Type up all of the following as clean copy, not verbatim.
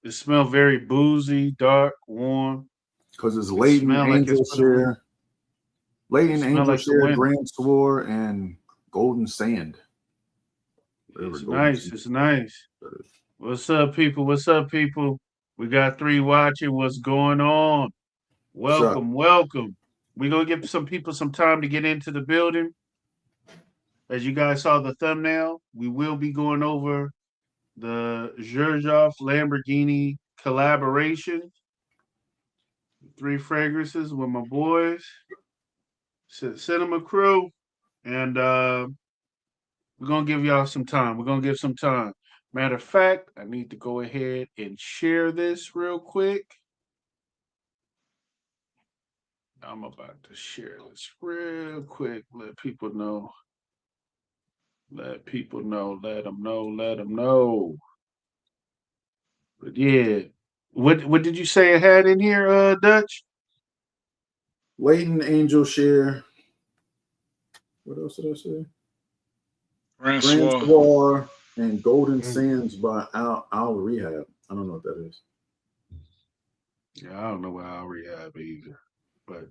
It smells very boozy, dark, warm. Because it's It Leighton, smell like it's Angel for the winter. Share, It Leighton, smell Angel like the Share, winter. Grand Swore, and Golden Sand. Whatever It's Golden nice. Sand It's nice. is. What's up, people? What's up, people? We got three watching. What's going on? What's up? Welcome, welcome. We're gonna give some people some time to get into the building. As you guys saw the thumbnail, we will be going over the Xerjoff Lamborghini collaboration. Three fragrances with my boys, Cinema Crew, and we're gonna give y'all some time. We're gonna give some time. Matter of fact, I need to go ahead and share this real quick. I'm about to share this real quick. Let people know. Let people know. Let them know. Let them know. But yeah, what did you say it had in here, Dutch? Leighton, Angel Share. What else did I say? Grand Francois. Swore and Golden Mm. Sands by Al Rehab. I don't know what that is. Yeah, I don't know what I'll rehab either, but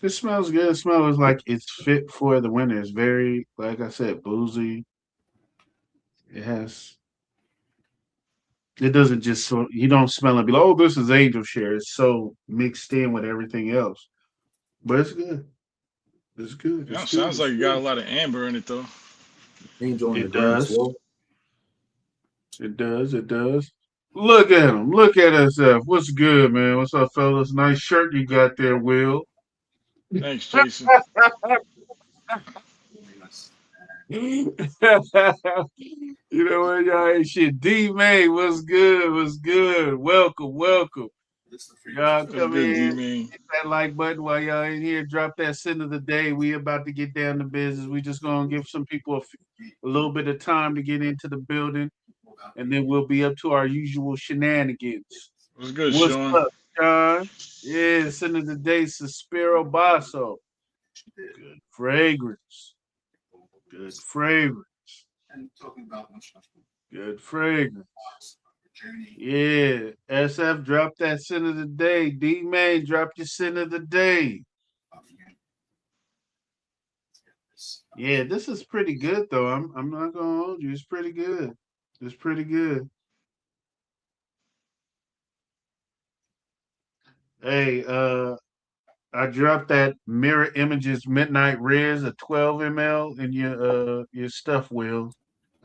it smells good. It smells like it's fit for the winter. It's very, like I said, boozy. It has. It doesn't just so you don't smell it. Be like, oh, this is angel share. It's so mixed in with everything else, but it's good. It's good. Yeah, It's good. sounds like It's you got a good. lot of amber in it though. Angel and the It Grand does. Swore. It does. It does. Look at him. Look at himself. What's good, man? What's up, fellas? Nice shirt you got there, Will. Thanks, Jason. You know what, y'all ain't shit. D May, what's good? What's good? Welcome, welcome. Y'all That's come good, in, D man. hit that like button while y'all in here. Drop that send of the day. We about to get down to business. We just gonna give some people a little bit of time to get into the building, and then we'll be up to our usual shenanigans. What's good, What's Sean? up, John? Yeah, send of the day, Suspiro Basso. Good fragrance. Good fragrance. Good fragrance. Yeah, SF dropped that sin of the day. D May drop your sin of the day. Yeah, this is pretty good though. I'm not gonna hold you. It's pretty good. It's pretty good. Hey, I dropped that Mirror Images Midnight Riz, a 12 ml in your stuff wheel.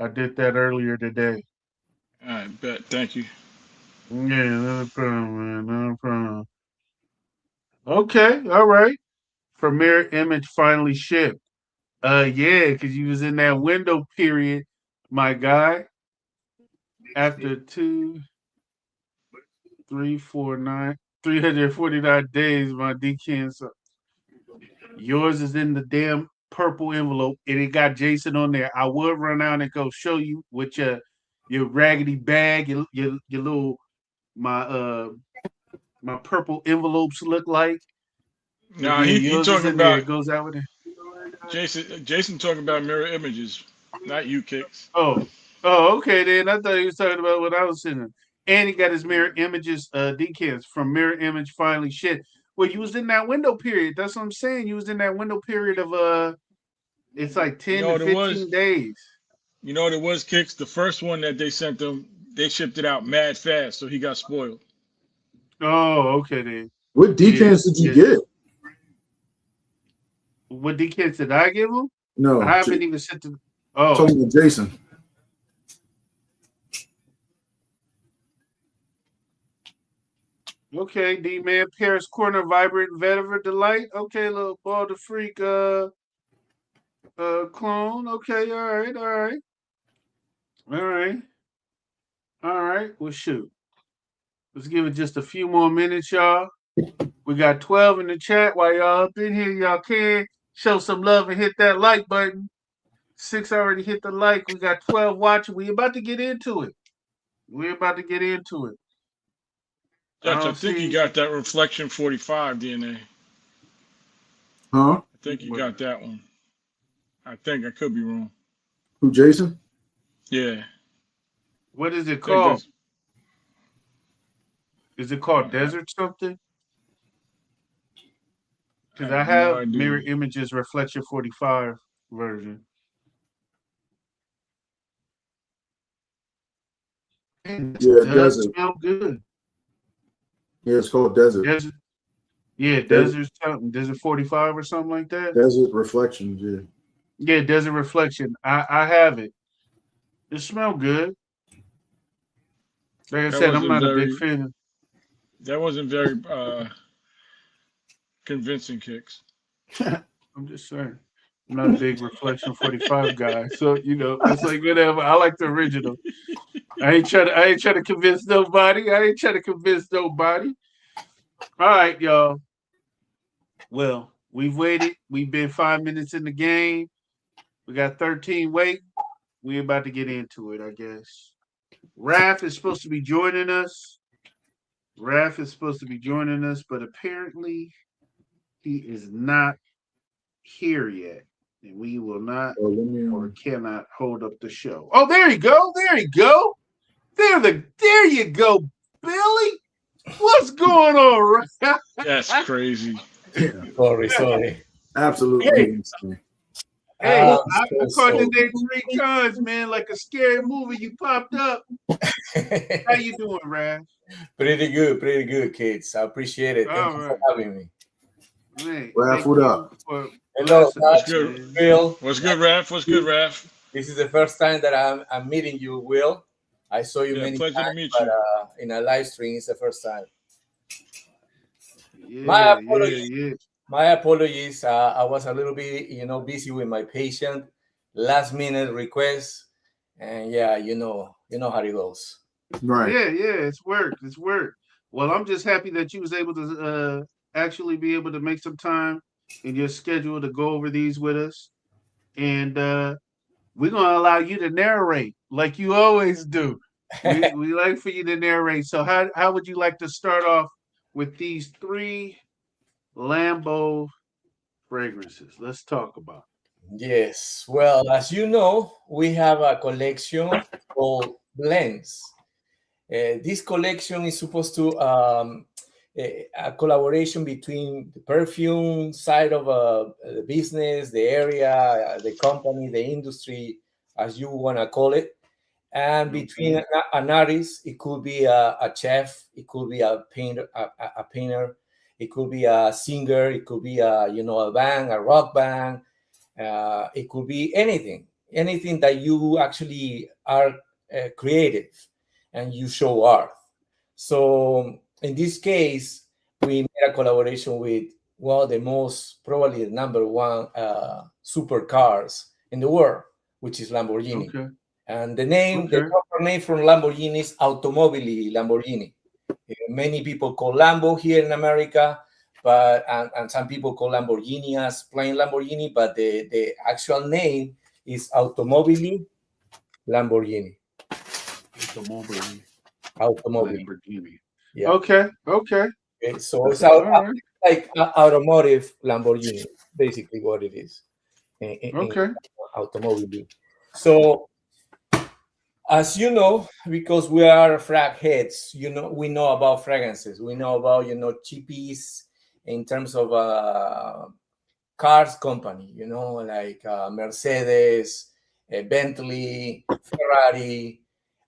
I did that earlier today. All right, bet. Thank you. Yeah, no problem, man. No problem. Okay, all right. For Mirror Image finally shipped. Yeah, because you was in that window period, my guy. After 349 days, my decans. Yours is in the damn purple envelope, and it got Jason on there. I would run out and go show you what your raggedy bag, your little my my purple envelopes look like. But Nah, yeah, he yours is talking in there. about It goes out with it. Jason talking about mirror images, not you kicks. Oh, oh, okay then. I thought he was talking about what I was sending. And he got his mirror images decants from mirror image finally shit. Well, you was in that window period. That's what I'm saying. You was in that window period of it's like You 10 know to what it was? 15 days. You know what it was, kicks? The first one that they sent him, they shipped it out mad fast, so he got spoiled. Oh, okay then. What Yeah, decants did you yeah. get? What decants did I give him? I No, haven't even sent the oh, talking to Jason. okay, D man, Paris Corner Vibrant Vetiver Delight. Okay, little ball the freak clone. Okay, all right, all right. All right. All right. Well, shoot. Let's give it just a few more minutes, y'all. We got 12 in the chat. While y'all up in here, y'all can show some love and hit that like button. 6 already hit the like. We got 12 watching. We about to get into it. We're about to get into it. I Dutch, I don't think you see got that Reflection 45 DNA. Huh? I think you got that one. I think I could be wrong. Who, Jason? Yeah, what is I it think called. that's Is it called Desert something? Because I have no have idea. Mirror Images Reflection 45 version. Man, this Yeah, does desert. smell good. Yeah, it's called desert. Desert, yeah, Desert, Desert something, Desert 45 or something like that. desert reflections. Yeah. Yeah, Desert Reflection. I have it. It smell good. Like I That said, I'm wasn't not a big very. fan. That wasn't very convincing, Kicks. I'm just saying. I'm not a big Reflection 45 guy. So, it's like whatever. I like the original. I ain't trying to convince nobody. I ain't trying to convince nobody. All right, y'all. Well, we've waited. We've been 5 minutes in the game. We got 13 wait. We're about to get into it, I guess. Raph is supposed to be joining us. But apparently he is not here yet. And we will not Oh, let me. or cannot hold up the show. Oh, there you go. There you go. There you go, Billy. What's going on, Raph? That's crazy. Yeah, Sorry. absolutely insane. Hey, I'm I so called your sorry. name 3 times, man, like a scary movie. You popped up. How you doing, Raph? Pretty good, kids. I appreciate it. Thank All you for right. having me. Man, Raph, thank what you up? for Hello, blessing What's us, Dutch, good? man. Will. What's good, Raph? What's good, Raph? This is the first time that I'm meeting you, Will. I saw you Yeah, many pleasure to times, meet but you. in a live stream, it's the first time. My Yeah, yeah, apologies. yeah. My apologies. I was a little bit, busy with my patient. Last minute request, and yeah, you know how it goes. Right. Yeah, it's work. It's work. Well, I'm just happy that you was able to actually be able to make some time in your schedule to go over these with us. And we're gonna allow you to narrate like you always do. We like for you to narrate. So how would you like to start off with these 3 Lambo fragrances? Let's talk about Yes. Well, as you know, we have a collection called blends. This collection is supposed to a collaboration between the perfume side of the business, the area, the company, the industry, as you want to call it, and it. between an artist. It could be a chef, it could be a painter, a painter, it could be a singer, it could be a band, a rock band. It could be anything that you actually are creative and you show art. So in this case, we made a collaboration with the most probably the number one supercars in the world, which is Lamborghini. Okay. And the Okay. proper name from Lamborghini is Automobili Lamborghini. Many people call Lambo here in America, but and some people call Lamborghini as plain Lamborghini, but the actual name is Automobili Lamborghini. Automobile Automobili. Lamborghini. Yeah. Okay. Okay. Okay. So That's it's a, All right. like automotive Lamborghini, basically what it is in Okay. Automobili. So as you know, because we are frag heads, we know about fragrances. We know about cheapies in terms of cars company. Like Mercedes, Bentley, Ferrari.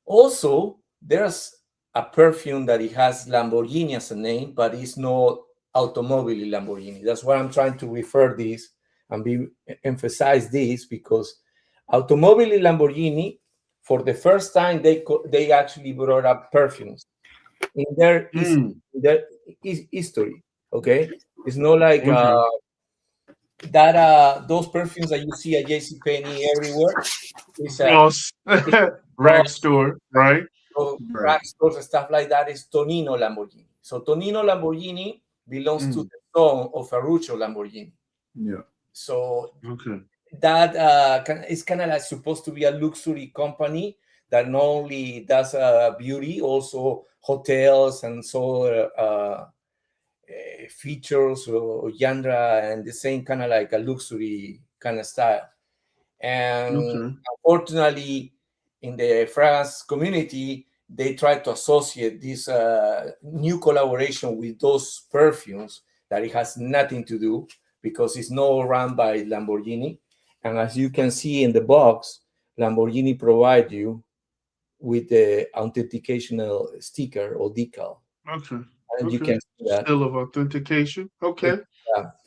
Also, there's a perfume that it has Lamborghini as a name, but it's not Automobili Lamborghini. That's why I'm trying to refer this and emphasize this, because Automobili Lamborghini, for the first time, they actually brought up perfumes in their Mm. history. Okay, it's not like Okay. that those perfumes that you see at JCPenney everywhere. It's Ross. it's Rag Ross, store, right? right. rack stores and stuff like that. Is Tonino Lamborghini. So Tonino Lamborghini belongs to Mm. the son of Ferruccio Lamborghini. Yeah. So Okay. that it's kind of like supposed to be a luxury company that not only does beauty, also hotels and so features or genre, and the same kind of like a luxury kind of style. And Okay. unfortunately, in the France community, they try to associate this new collaboration with those perfumes that it has nothing to do, because it's not run by Lamborghini. And as you can see in the box, Lamborghini provide you with the authenticational sticker or decal. Okay. And you Okay. can see that. Seal of authentication. Okay.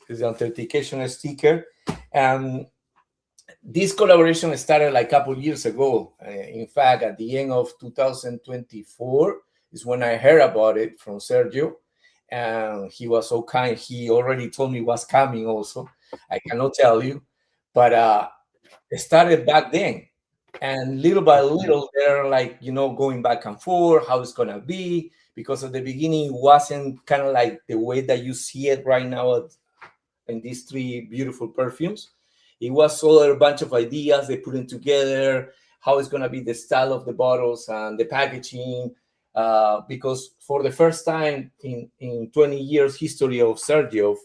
It's the authentication sticker. And this collaboration started like a couple years ago. In fact, at the end of 2024 is when I heard about it from Sergio. And he was so kind. He already told me what's coming also. I cannot tell you. But it started back then. And little by little, they're like, going back and forth, how it's going to be. Because at the beginning, it wasn't kind of like the way that you see it right now in these three beautiful perfumes. It was all a bunch of ideas. They put it together, how it's going to be the style of the bottles and the packaging. Because for the first time in 20 years history of Xerjoff,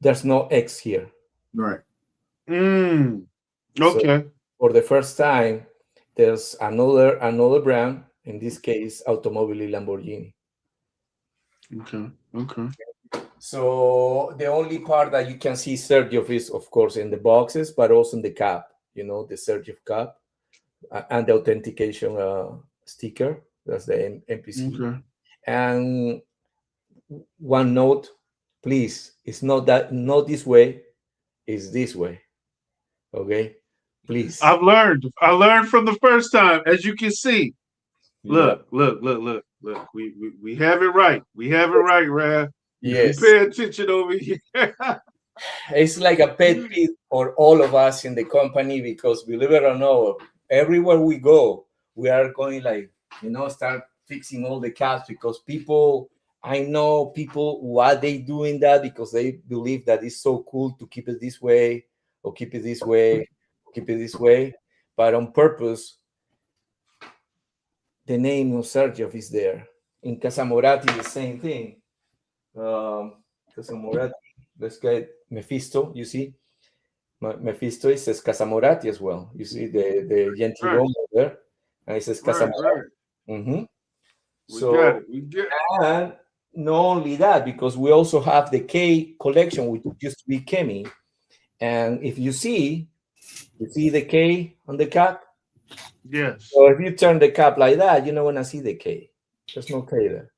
there's no X here. Right. Okay. So for the first time, there's another brand, in this case, Automobili Lamborghini. Okay. So the only part that you can see Xerjoff is, of course, in the boxes, but also in the cap, the Xerjoff cap, and the authentication sticker. That's the MPC. Okay. And one note, please, it's not this way, it's this way. Okay, please. I learned from the first time, as you can see. Look. We have it right. We have it right, Raf. Yes. Pay attention over here. It's like a pet peeve for all of us in the company, because believe it or not, everywhere we go, we are going like, start fixing all the caps, because I know people, why they doing that, because they believe that it's so cool to keep it this way, or keep it this way, or keep it this way. But on purpose, the name of Xerjoff is there. In Casamorati, the same thing. Casamorati, let's get Mephisto, you see? Mephisto, it says Casamorati as well. You see the Gentilhomme there, and it says Casamorati. Right. So, we got it. and not only that, because we also have the K collection, which used to be Kemi. And if you see the K on the cap? Yes. So if you turn the cap like that, you're not going to see the K. There's no K there.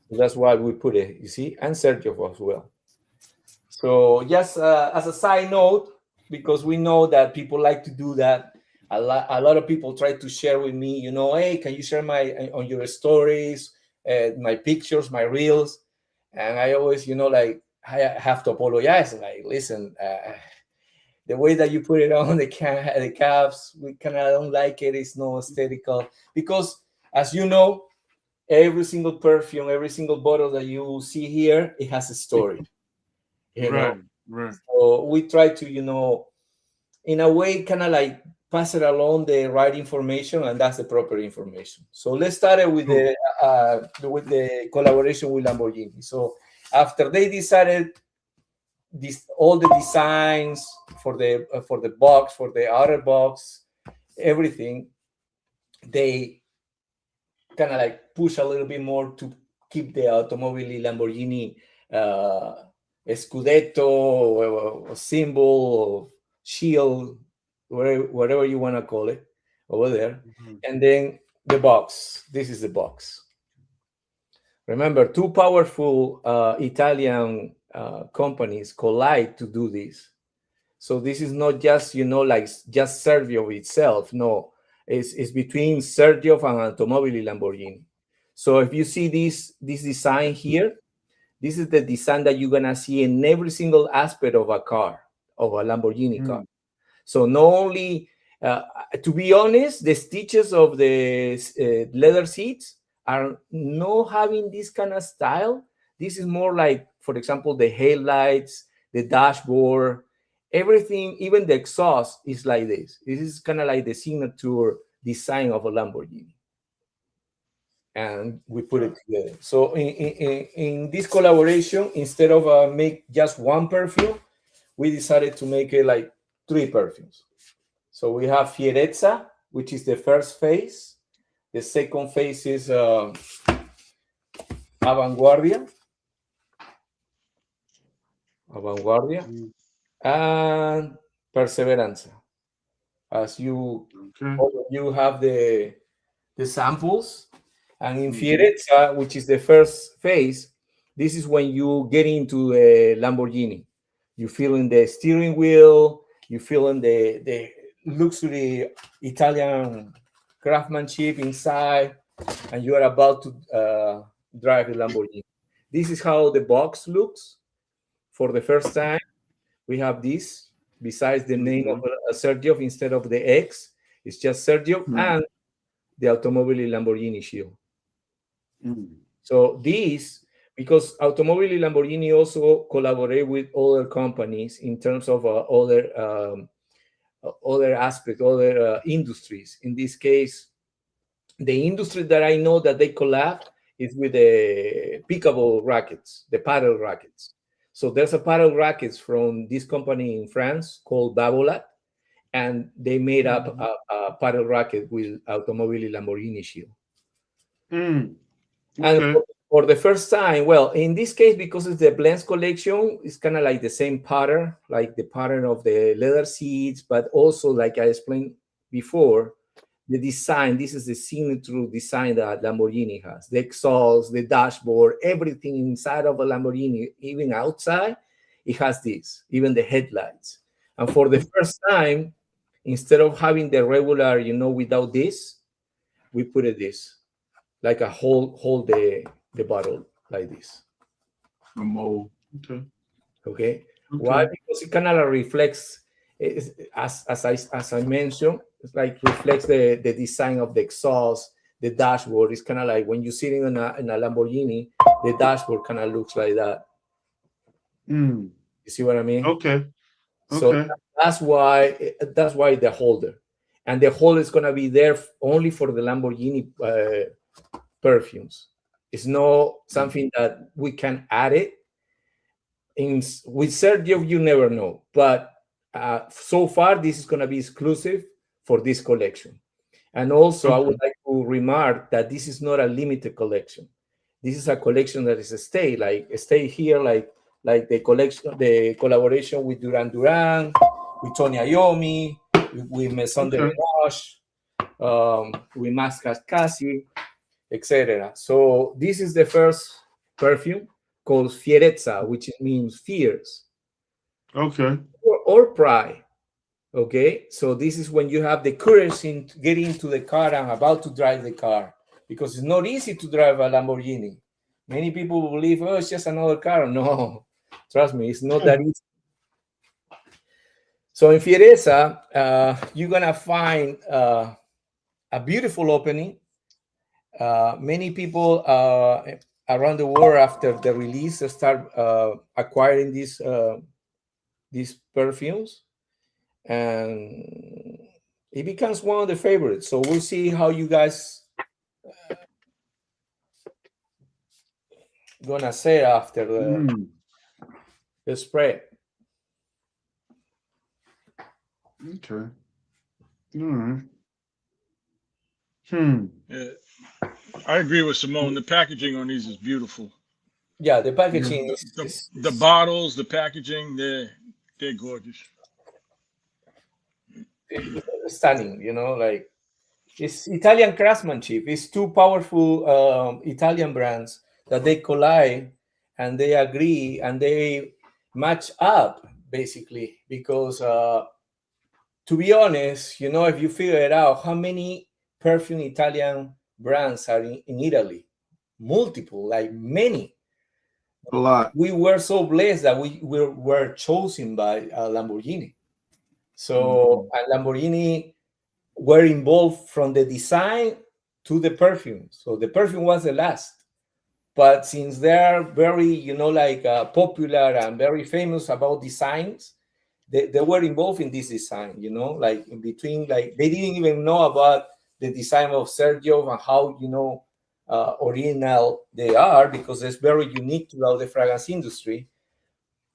So that's why we put it, you see, and Xerjoff as well. So just as a side note, because we know that people like to do that, a lot of people try to share with me, hey, can you share on your stories, my pictures, my reels? And I always, I have to apologize. Like, listen, the way that you put it on the caps, we kind of don't like it. It's not aesthetical, because as you know, every single perfume, every single bottle that you see here, it has a story. Right. So we try to, in a way, kind of like pass it along the right information, and that's the proper information. So let's start with the collaboration with Lamborghini. So after they decided all the designs for the box, for the outer box, everything, they kind of like push a little bit more to keep the Automobili Lamborghini Scudetto or symbol or shield, whatever you want to call it, over there. Mm-hmm. And then the box. This is the box. Remember, two powerful Italian companies collide to do this. So this is not just, like just Xerjoff itself. No, it's between Xerjoff and Automobili Lamborghini. So if you see this design here, this is the design that you're going to see in every single aspect of a car, of a Lamborghini car. So not only, to be honest, the stitches of the leather seats are not having this kind of style. This is more like, for example, the headlights, the dashboard, everything, even the exhaust is like this. This is kind of like the signature design of a Lamborghini. And we put it together. So in this collaboration, instead of make just one perfume, we decided to make it like 3 perfumes. So we have Fierezza, which is the first phase. The second phase is Vanguardia, and Perseveranza. As you have the samples, and in Fierezza, which is the first phase, this is when you get into a Lamborghini. You feel in the steering wheel, you feel in the luxury Italian craftsmanship inside, and you are about to drive a Lamborghini. This is how the box looks for the first time. We have this, besides the name of Xerjoff, instead of the X, it's just Xerjoff and the Automobili Lamborghini shield. So this, because Automobili Lamborghini also collaborate with other companies in terms of other aspects, other industries. In this case, the industry that I know that they collab is with the pickable rackets, the paddle rackets. So there's a paddle rackets from this company in France called Babolat, and they made up a paddle racket with Automobili Lamborghini shield. And for the first time, well, in this case, because it's the blends collection, it's kind of like the same pattern, like the pattern of the leather seats, but also, like I explained before, the design. This is the signature design that Lamborghini has. The exhaust, the dashboard, everything inside of a Lamborghini, even outside, it has this, even the headlights. And for the first time, instead of having the regular, without this, we put it this, like a hold the bottle like this. Okay. Why? Because it kind of reflects, as I mentioned, it's like reflects the design of the exhaust, the dashboard. It's kind of like when you're sitting in a Lamborghini, the dashboard kind of looks like that. You see what I mean? Okay. So that's why the holder, and the holder is gonna be there only for the Lamborghini perfumes. It's not something that we can add it. With Xerjoff, you never know, but so far this is going to be exclusive for this collection. And also, I would like to remark that this is not a limited collection. This is a collection that is stay here, like the collection, the collaboration with Duran Duran, with Tony Iommi, with Maison de Ménage, with Max Cassi, etc. So this is the first perfume called Fierezza, which means fears. Okay. Or pride. Okay. So this is when you have the courage to get into the car and about to drive the car, because it's not easy to drive a Lamborghini. Many people believe, oh, it's just another car. No, trust me, it's not that easy. So in Fierezza, you're gonna find a beautiful opening. Many people around the world, after the release, start acquiring these perfumes, and it becomes one of the favorites. So we'll see how you guys gonna say after the spray. Okay. All right. Yeah, I agree with Simone. The packaging on these is beautiful. Yeah, the packaging is the bottles, the packaging, they're gorgeous. It's stunning, like it's Italian craftsmanship. It's two powerful Italian brands that they collide and they agree and they match up, basically, because to be honest, if you figure it out, how many perfume Italian brands are in Italy? Multiple, like many. A lot. We were so blessed that we were chosen by Lamborghini. So Lamborghini were involved from the design to the perfume. So the perfume was the last. But since they're very, popular and very famous about designs, they were involved in this design, like in between, like they didn't even know about the design of Xerjoff and how, original they are, because it's very unique throughout the fragrance industry.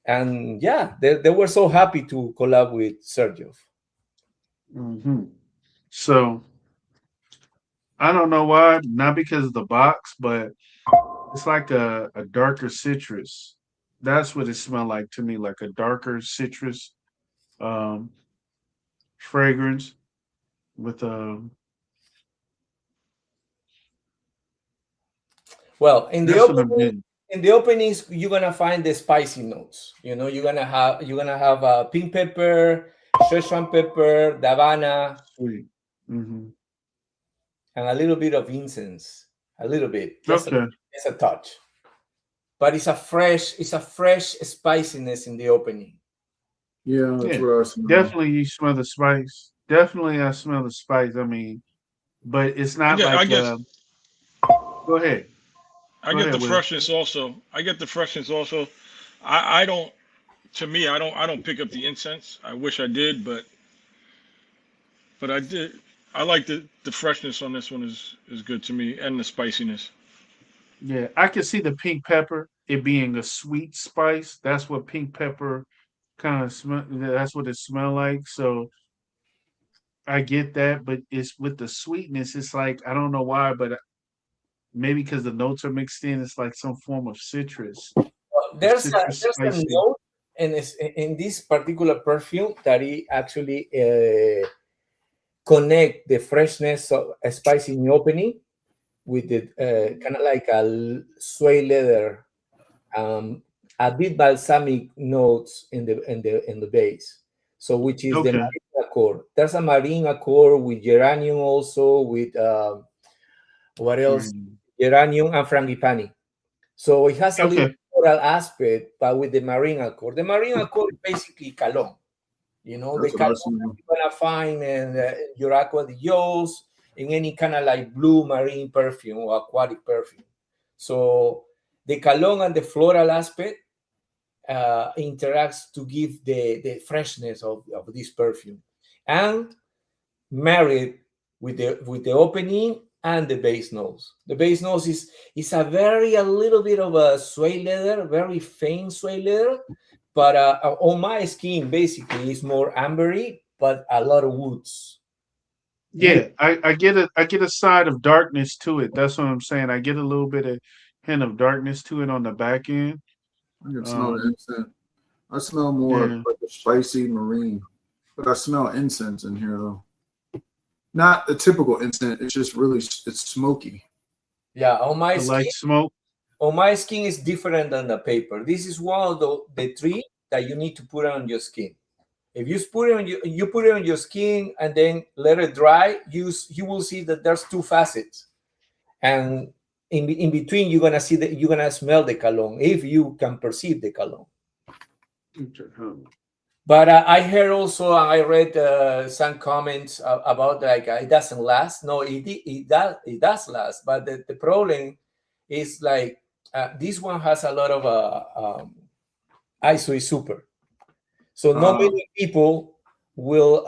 And yeah, they were so happy to collab with Xerjoff. So I don't know why, not because of the box, but it's like a darker citrus. That's what it smelled like to me, like a darker citrus um, fragrance with Well, in the that's what I'm opening, getting. in the openings, you're gonna find the spicy notes. You're gonna have pink pepper, Szechuan pepper, Davana, Sweet. Hmm. and a little bit of incense. A little bit, Okay. just a touch. But it's a fresh spiciness in the opening. Yeah, that's Yeah. what I smell. Definitely you smell the spice. Definitely I smell the spice. I mean, but it's I not get, I like guess, go ahead. I Go get the ahead, Will. freshness also. I get the freshness also. I don't. To me, I don't pick up the incense. I wish I did, but I did. I like the freshness on this one is good to me, and the spiciness. Yeah, I can see the pink pepper, it being a sweet spice. That's what pink pepper kind of smell. That's what it smell like. So I get that, but it's with the sweetness. It's like I don't know why, but maybe because the notes are mixed in, it's like some form of citrus, a citrus There's a spicy. note in this particular perfume that it actually connect the freshness of a spice in the opening with the kind of like a suede leather, um, a bit balsamic notes in the base. So which is the Okay. marine accord. There's a marine accord with geranium also with what else? Mm. Geranium and frangipani. So it has a little Okay. floral aspect, but with the marine accord. The marine accord is basically cologne. The That's what I cologne smell. you're gonna find in your Aqua di Gios, in any kind of like blue marine perfume or aquatic perfume. So the cologne and the floral aspect interacts to give the freshness of this perfume, and married with the opening and the base nose. The base nose is a little bit of a suede leather, very faint suede leather, but on my skin basically it's more ambery, but a lot of woods. Wood. Yeah, I get a side of darkness to it. That's what I'm saying. I get a little bit of hint of darkness to it on the back end. I can smell the Um, incense. I smell more yeah. like a spicy marine, but I smell incense in here though. Not the typical incense. It's just really it's smoky. Yeah, I like smoke. on my skin is different than the paper. This is one of the three that you need to put on your skin. If you put it on you put it on your skin and then let it dry, you will see that there's two facets, and in between you're gonna see that you're gonna smell the cologne if you can perceive the cologne. But I heard also, I read some comments about like it doesn't last. No, it does last, but the problem is like this one has a lot of ISO is super. So not many people will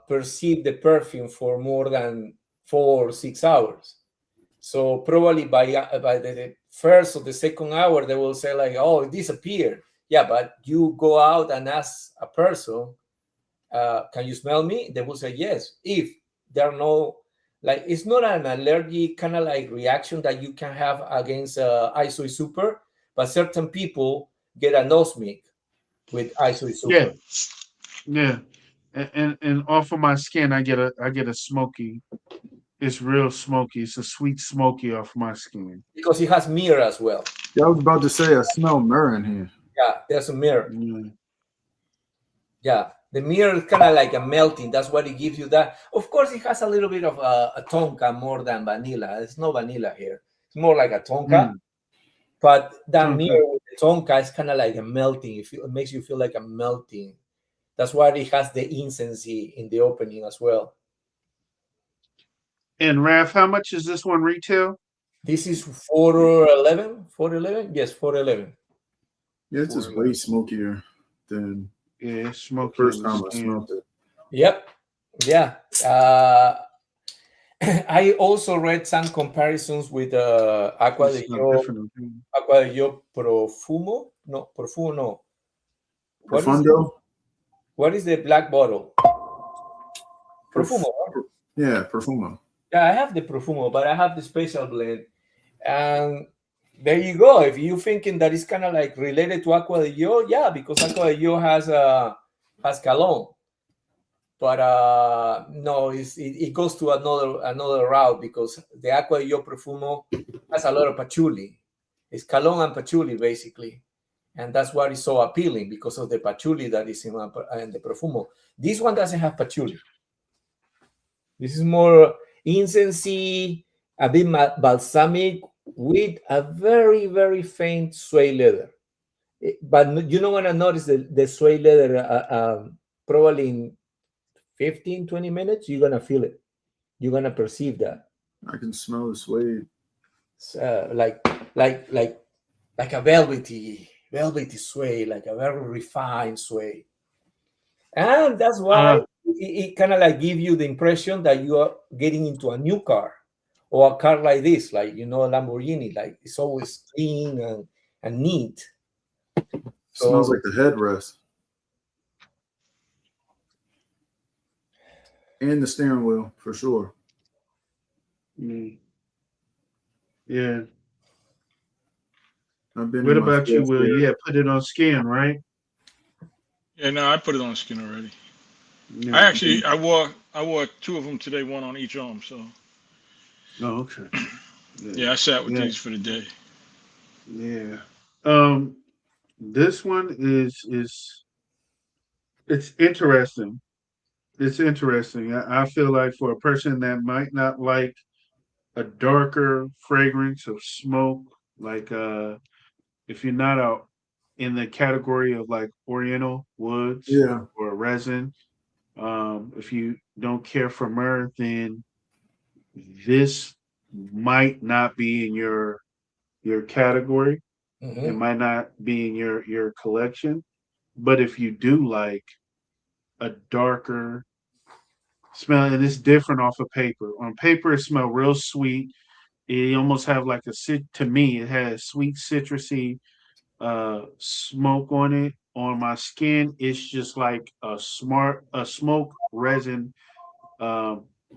perceive the perfume for more than 4 or 6 hours. So probably by the first or the second hour, they will say like, "Oh, it disappeared." Yeah, but you go out and ask a person, "Can you smell me?" They will say yes. If there are no, like, it's not an allergic kind of like reaction that you can have against ISO super, but certain people get anosmic with ISO Yeah, super. yeah. And off of my skin I get a smoky. It's real smoky. It's a sweet smoky off my skin. Because it has mirror as well. Yeah, I was about to say I smell myrrh in here. Yeah, there's a mirror. Yeah. Yeah, the mirror is kind of like a melting. That's what it gives you. That, of course, it has a little bit of a tonka more than vanilla. There's no vanilla here. It's more like a tonka. But that Okay. mirror with the tonka is kind of like a melting. It makes you feel like a melting. That's why it has the incense in the opening as well. And Raph, how much is this one retail? This is 411. 411? Yes, 411. Yeah, it's just way smokier than Yeah, it's the smoky on first the time I skin. smelled it. Yep. Yeah. I also read some comparisons with Aqua It's de not Gio, different. Aqua de Gio Profumo. No, Profumo. No. Profundo? What is the black bottle? Prof- Profumo. Huh? Yeah, Profumo. Yeah, I have the Profumo, but I have the special blend. And there you go. If you're thinking that it's kind of like related to Aqua de Yo, yeah, because Aqua de Yo has cologne. But no, it goes to another route because the Aqua de Yo Profumo has a lot of patchouli. It's cologne and patchouli basically, and that's what is so appealing because of the patchouli that is in the Profumo. This one doesn't have patchouli. This is more incensey, a bit balsamic with a very, very faint suede leather. But you're not going to notice the suede leather probably in 15, 20 minutes. You're going to feel it. You're going to perceive that. I can smell the suede. Like a velvety suede, like a very refined suede. And that's why it kind of like give you the impression that you are getting into a new car or a car like this, like, a Lamborghini, like it's always clean and neat. Smells like the headrest. And the steering wheel, for sure. Yeah. I've been What about you, Will? there. Yeah, put it on skin, right? Yeah, no, I put it on skin already. Yeah. I wore two of them today, one on each arm. So. Oh, okay. Yeah, I sat with these for the day. Yeah. This one is it's interesting. It's interesting. I feel like for a person that might not like a darker fragrance of smoke, like if you're not out in the category of like oriental woods Yeah. or resin, if you don't care for myrrh, then this might not be in your category. Mm-hmm. It might not be in your collection. But if you do like a darker smell, and it's different off of paper. On paper, it smells real sweet. It almost have like to me, it has sweet citrusy smoke on it. On my skin, it's just like a smoke resin,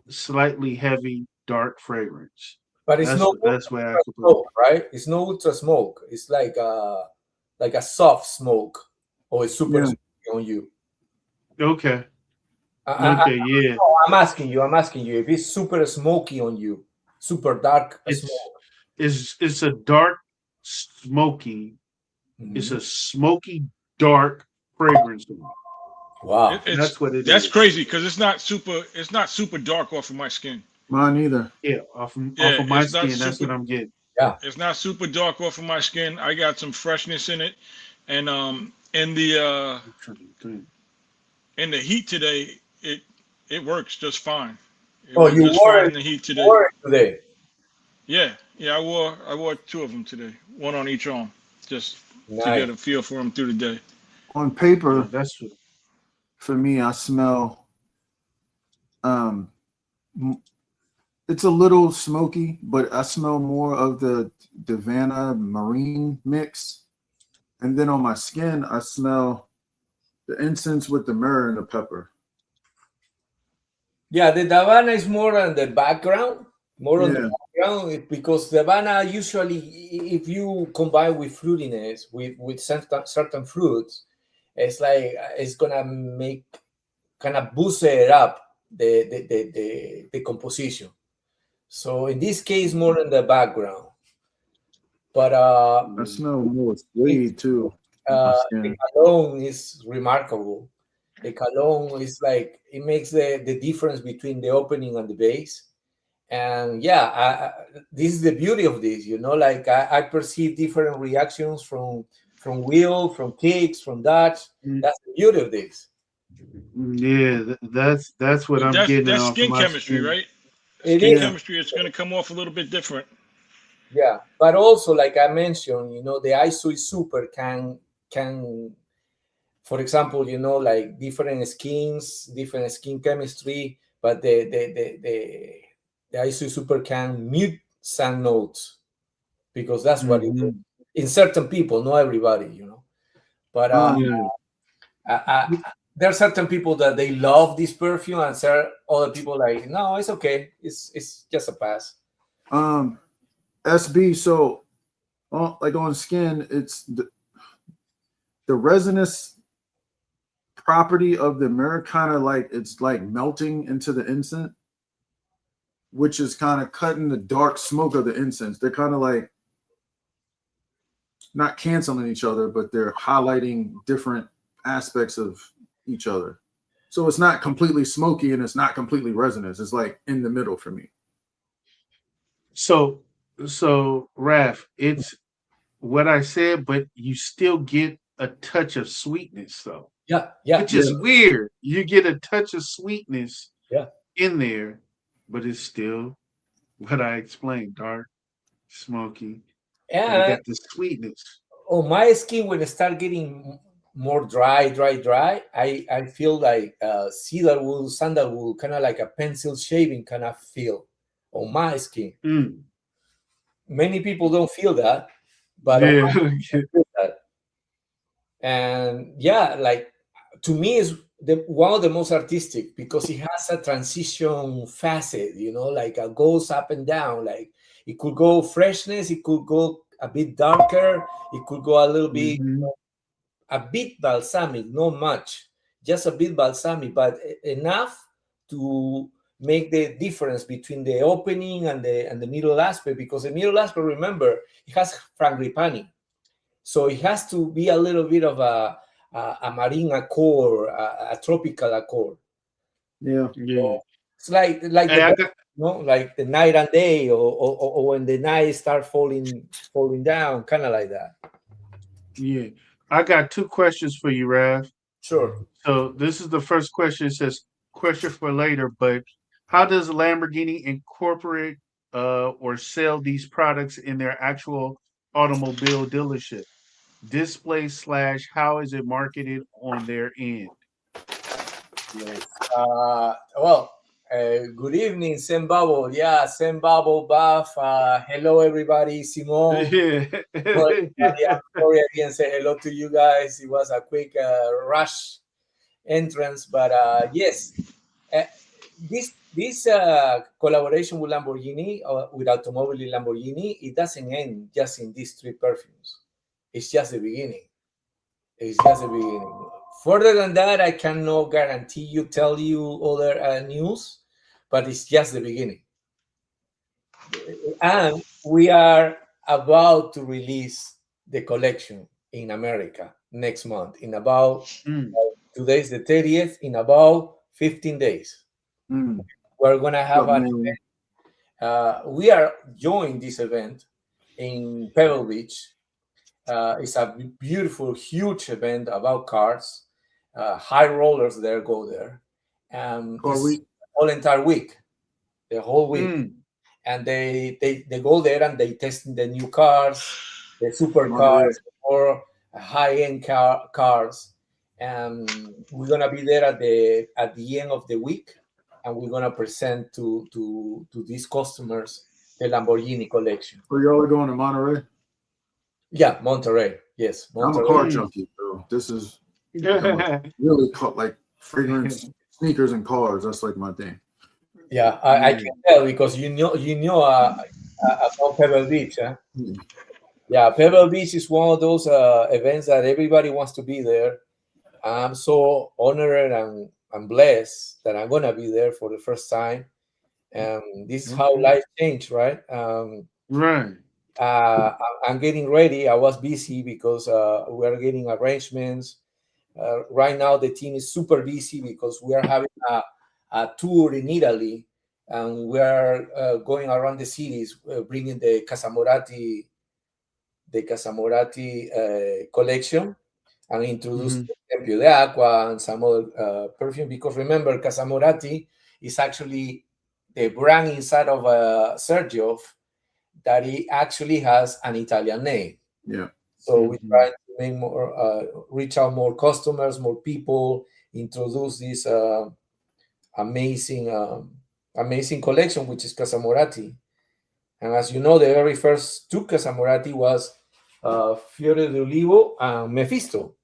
slightly heavy, dark fragrance. But it's That's no the best way I could put it. smoke, right? It's no ultra smoke. It's like a soft smoke or a super smoke on you. Okay. Okay, yeah. I'm asking you if it's super smoky on you, super dark smoke. It's a dark smoky. It's a smoky dark fragrance. Wow, that's what it that's is. crazy because it's not super dark off of my skin. Mine either. Yeah, off of my skin, that's what I'm getting. Yeah, it's not super dark off of my skin. I got some freshness in it, and in the heat today, it works just fine. You wore it in the heat today. today. Yeah, I wore two of them today, one on each arm, just to get a feel for them through the day. On paper, that's what, for me, I smell. It's a little smoky, but I smell more of the Havana marine mix. And then on my skin, I smell the incense with the myrrh and the pepper. Yeah, the Havana is more on the background. More on the background because the Havana usually, if you combine with fruitiness, with certain fruits, it's like it's gonna make kind of boost it up the composition. So in this case, more in the background. But I smell more suede too. The cologne is remarkable. The cologne is like it makes the difference between the opening and the base. And this is the beauty of this, like I perceive different reactions from Will, from Kicks, from Dutch. That's the beauty of this. Yeah, that's what I'm getting. That's off skin my chemistry, skin. right? Skin chemistry is going to come off a little bit different. Yeah, but also like I mentioned, the ISO Super can, for example, like different skin chemistry, but the ISO Super can mute some notes because that's what it is. In certain people, not everybody, But there are certain people that they love this perfume, and there are other people like, no, it's okay. It's just a pass. SB. So, like on skin, it's the resinous property of the mirror, kind of like it's like melting into the incense, which is kind of cutting the dark smoke of the incense. They're kind of like not canceling each other, but they're highlighting different aspects of each other. So it's not completely smoky and it's not completely resinous. It's like in the middle for me. So, Raf, it's what I said, but you still get a touch of sweetness, though. Yeah. Which is weird. You get a touch of sweetness Yeah. in there, but it's still what I explained, dark, smoky. But Yeah. it got the sweetness. On my skin, when it start getting more dry, I feel like cedarwood, sandalwood, kind of like a pencil shaving kind of feel on my skin. Many people don't feel that, but on my skin, I feel that. And yeah, like to me is one of the most artistic because it has a transition facet, like it goes up and down. Like it could go freshness, it could go a bit darker, it could go a little bit, a bit balsamic, not much, just a bit balsamic, but enough to make the difference between the opening and the middle aspect. Because the middle aspect, remember, it has frangipani. So it has to be a little bit of a marine accord, a tropical accord. Yeah. Yeah. It's like like the night and day, or when the night start falling down, kind of like that. Yeah. I got two questions for you, Raf. Sure. So this is the first question. It says question for later, but how does Lamborghini incorporate or sell these products in their actual automobile dealership? Display / how is it marketed on their end? Yes. Good evening, Sam Bubble. Yeah, Sam Bubble Buff. Hello, everybody. Simon. Yeah. I'm sorry I didn't say hello to you guys. It was a quick rush entrance, but yes, this collaboration with Lamborghini, with Automobile Lamborghini, it doesn't end just in these 3 perfumes. It's just the beginning. It's just the beginning. Further than that, I cannot tell you other news, but it's just the beginning. And we are about to release the collection in America next month. In about today's the 30th. In about 15 days, we're gonna have an event. We are joining this event in Pebble Beach. It's a beautiful, huge event about cars. High rollers there go there. All entire week, the whole week. And they go there and they test the new cars, the supercars, or high-end cars. And we're gonna be there at the end of the week, and we're gonna present to these customers the Lamborghini collection. So y'all are going to Monterey? Yeah, Monterey. Yes, Monterey. I'm a car junkie, so this is really like fragrance, sneakers, and cars. That's like my thing. Yeah, I can tell because you know about Pebble Beach, huh? Yeah, Pebble Beach is one of those events that everybody wants to be there. I'm so honored and blessed that I'm gonna be there for the first time. This is how life changed, right? Right. I'm getting ready. I was busy because we're getting arrangements. Right now, the team is super busy because we are having a tour in Italy, and we are going around the cities, bringing the Casamorati collection, and introduce Tempio de Aqua and some other perfume. Because remember, Casamorati is actually the brand inside of Xerjoff that it actually has an Italian name. Yeah. So we try to make more, reach out more customers, more people, introduce this amazing collection, which is Casamorati. And as you know, the very first 2 Casamorati was Fiore d'Olivo and Mephisto.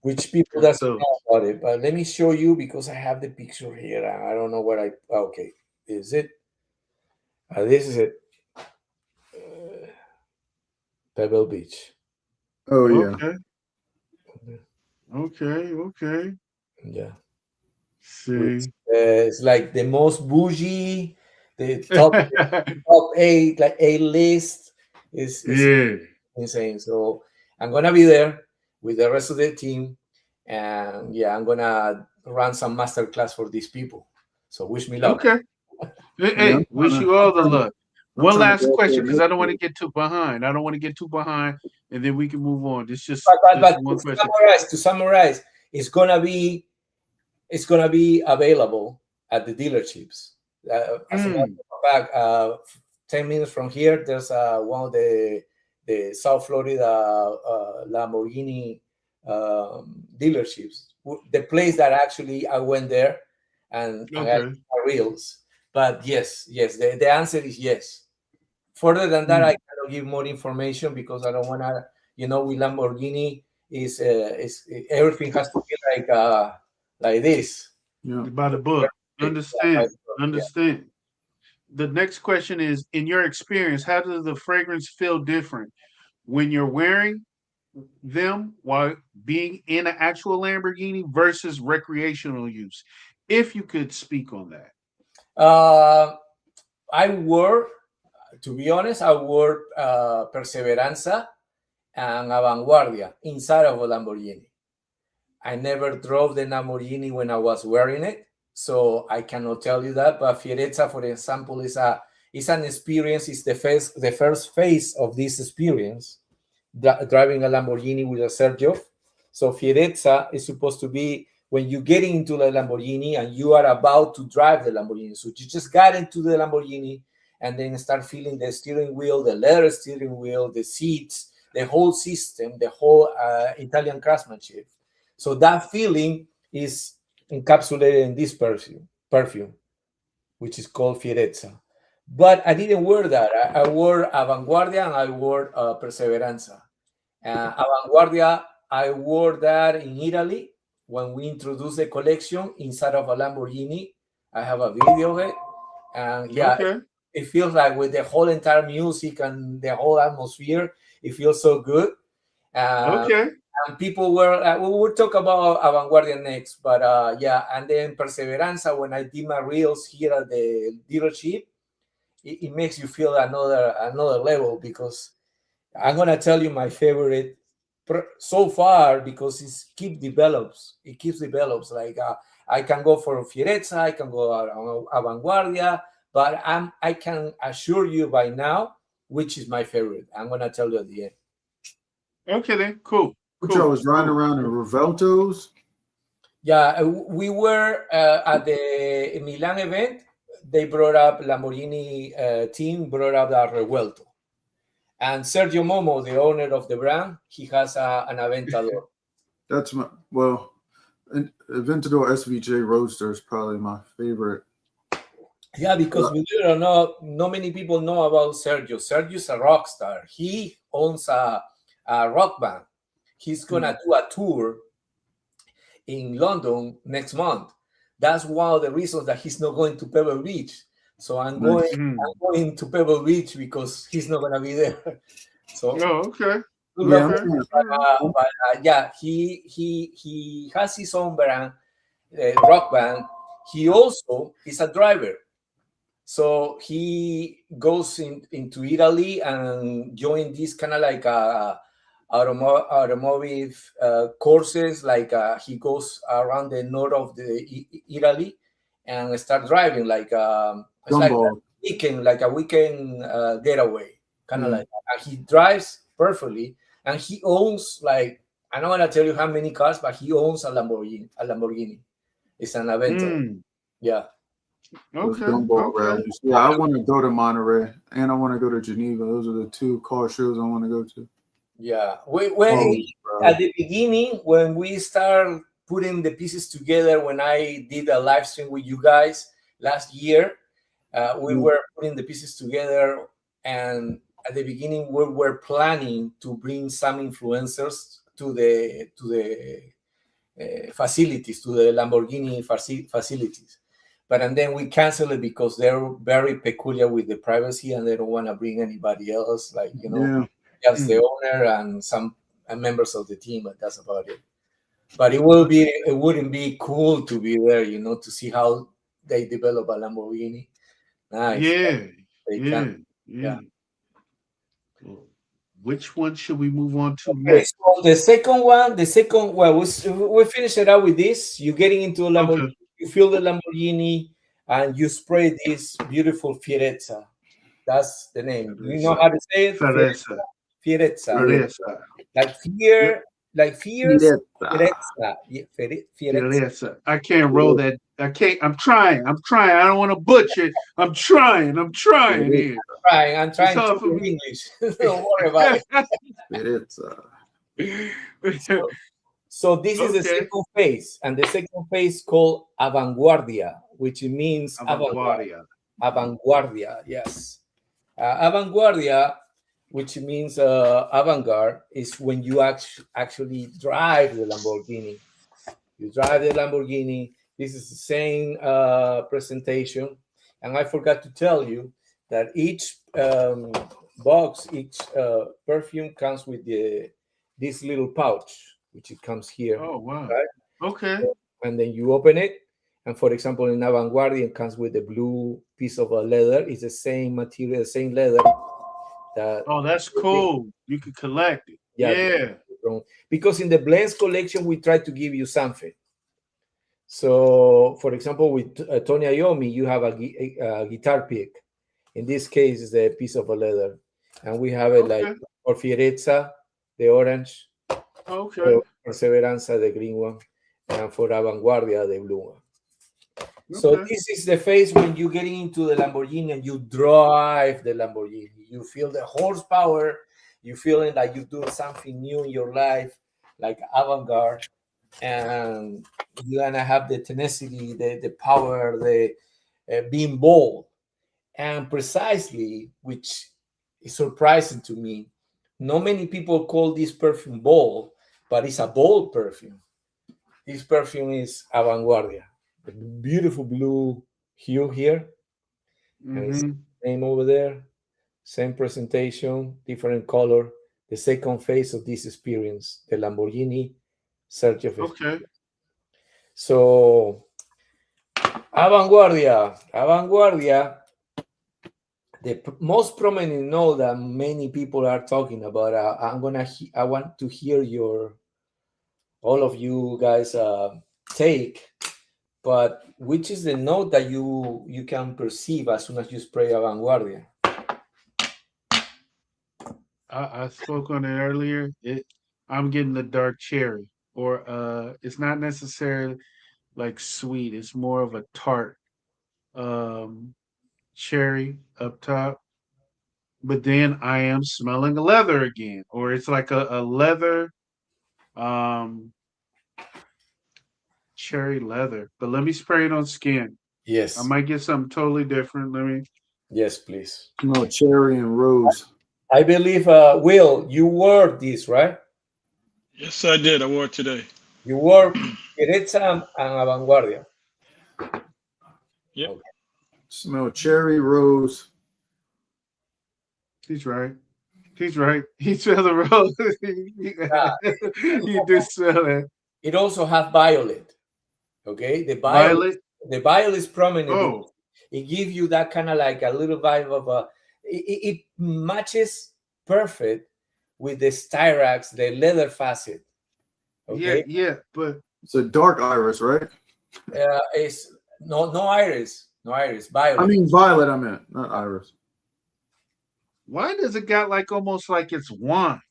which people Good doesn't stuff. know about it. But let me show you because I have the picture here. I don't know what I. Okay, is it? This is it. Pebble Beach. Oh yeah. Okay. Yeah. See. It's like the most bougie, the top eight, like A list is Yeah. insane. So I'm gonna be there with the rest of the team, and yeah, I'm gonna run some master class for these people. So wish me luck. Okay. Hey, Yeah, hey, wish you all the luck. I'm One trying to last go up there question, because I next don't want year. to get too behind. And then we can move on. This But just one question. to summarize, it's gonna be available at the dealerships. As a matter Mm, of fact, 10 minutes from here, there's one of the South Florida Lamborghini dealerships. The place that actually I went there and I okay. did my reels. But yes, the answer is yes. Further than that, I Mm. cannot give more information because I don't want to. With Lamborghini is everything has to be like this. Yeah. By the book. Understand. Yeah. Understand. The next question is, in your experience, how does the fragrance feel different when you're wearing them while being in an actual Lamborghini versus recreational use? If you could speak on that. I wore, to be honest, I wore Perseveranza and Avanguardia inside of a Lamborghini. I never drove the Lamborghini when I was wearing it, so I cannot tell you that. But Fierezza, for example, is an experience. It's the first phase of this experience, driving a Lamborghini with a Xerjoff. So Fierezza is supposed to be when you get into the Lamborghini and you are about to drive the Lamborghini. So you just got into the Lamborghini and then start feeling the steering wheel, the leather steering wheel, the seats, the whole system, the whole Italian craftsmanship. So that feeling is encapsulated in this perfume, which is called Fierezza. But I didn't wear that. I wore Avanguardia and I wore Perseveranza. Avanguardia, I wore that in Italy when we introduced the collection inside of a Lamborghini. I have a video of it. And yeah, Okay. it feels like with the whole entire music and the whole atmosphere, it feels so good. Uh, Okay. and people were we will talk about Avanguardia next, but yeah, and then Perseveranza, when I did my reels here at the dealership, it makes you feel another level because I'm gonna tell you my favorite so far because it keeps develops. Like I can go for Fierezza, I can go Avanguardia, but I can assure you by now which is my favorite. I'm gonna tell you at the end. Okay then. Cool. Which I Cool. was riding Cool. around in Reveltos. Yeah, we were at the Milan event. They brought up Lamborghini team brought up the Revuelto, and Sergio Momo, the owner of the brand, he has an Aventador. That's my well, Aventador SVJ Roadster is probably my favorite. Yeah, because believe it or not many people know about Sergio. Sergio's a rock star. He owns a rock band. He's gonna do a tour in London next month. That's one of the reasons that he's not going to Pebble Beach. So I'm going, Nice. Mm. I'm going to Pebble Beach because he's not gonna be there. So Oh, okay. good Yeah, luck. Okay. But yeah, he has his own brand, rock band. He also is a driver. So he goes into Italy and join this kind of like automotive courses. Like he goes around the north of the Italy and start driving. Like it's Gumball. like a weekend getaway, kind of Yeah. like that. And he drives perfectly, and he owns like I don't want to tell you how many cars, but he owns a Lamborghini. It's an Aventador. Mm. Yeah. Those Okay. gumball Okay. rallies. Yeah, I want to go to Monterey and I want to go to Geneva. Those are the two car shows I want to go to. Yeah. Always, bro. At the beginning, when we start putting the pieces together, when I did a live stream with you guys last year, we were putting the pieces together. And at the beginning, we were planning to bring some influencers to facilities, to the Lamborghini facilities. But and then we cancel it because they're very peculiar with the privacy and they don't want to bring anybody else, like, you know, just the owner and some members of the team, but that's about it. But it wouldn't be cool to be there, you know, to see how they develop a Lamborghini. Nice. Yeah. Which one should we move on to Okay, next? so the second one, well, we finish it out with this. You're getting into a Lamborghini, Okay. you fill the Lamborghini, and you spray this beautiful Fierezza. That's the name. You know how to say it? Fierezza. Fierezza. Like fear, like fierce. Fierezza. Fierezza. I can't roll that. I can't. I'm trying. I don't want to butcher it. I'm trying here. I'm trying to learn English. Don't worry about it. So this is the second phase, and the second phase called Avanguardia, which means Avanguardia, yes. Avanguardia, which means avant-garde, is when you actually drive the Lamborghini. You drive the Lamborghini. This is the same presentation. And I forgot to tell you that each box, each perfume comes with this little pouch, which it comes here. Oh, wow. Right? Okay. And then you open it. And for example, in Avanguardia, it comes with a blue piece of leather. It's the same material, the same leather. That's cool. You can collect it. Yeah. Because in the blends collection, we try to give you something. So, for example, with Tony Iommi, you have a guitar pick. In this case, it's a piece of a leather. And we have it like for Fierezza, the orange. Okay. For Perseveranza, the green one. And for Avanguardia, the blue one. So this is the phase when you're getting into the Lamborghini and you drive the Lamborghini. You feel the horsepower. You're feeling like you're doing something new in your life, like avant-garde. And you're going to have the tenacity, the power, the being bold. And precisely, which is surprising to me, not many people call this perfume bold, but it's a bold perfume. This perfume is Avanguardia. The beautiful blue hue here. And it's the name over there. Same presentation, different color. The second phase of this experience, the Lamborghini Xerjoff. Okay. So, Avanguardia, the most prominent note that many people are talking about. I want to hear all of you guys take. But which is the note that you can perceive as soon as you spray Avanguardia? I spoke on it earlier. I'm getting the dark cherry, or it's not necessarily like sweet. It's more of a tart cherry up top. But then I am smelling a leather again, or it's like a leather cherry leather. But let me spray it on skin. Yes. I might get something totally different. Yes, please. No, cherry and rose. I believe, Will, you wore this, right? Yes, I did. I wore it today. You wore Fierezza and Avanguardia. Yep. Okay. Smell cherry, rose. He's right. He smelled the rose. You do smell it. It also has violet. Okay, the violet is prominent. Oh. It gives you that kind of like a little vibe of it matches perfect with the Styrax, the leather facet. Okay. Yeah, but it's a dark iris, right? It's no iris, violet. I mean violet. I meant not iris. Why does it got like almost like it's wine?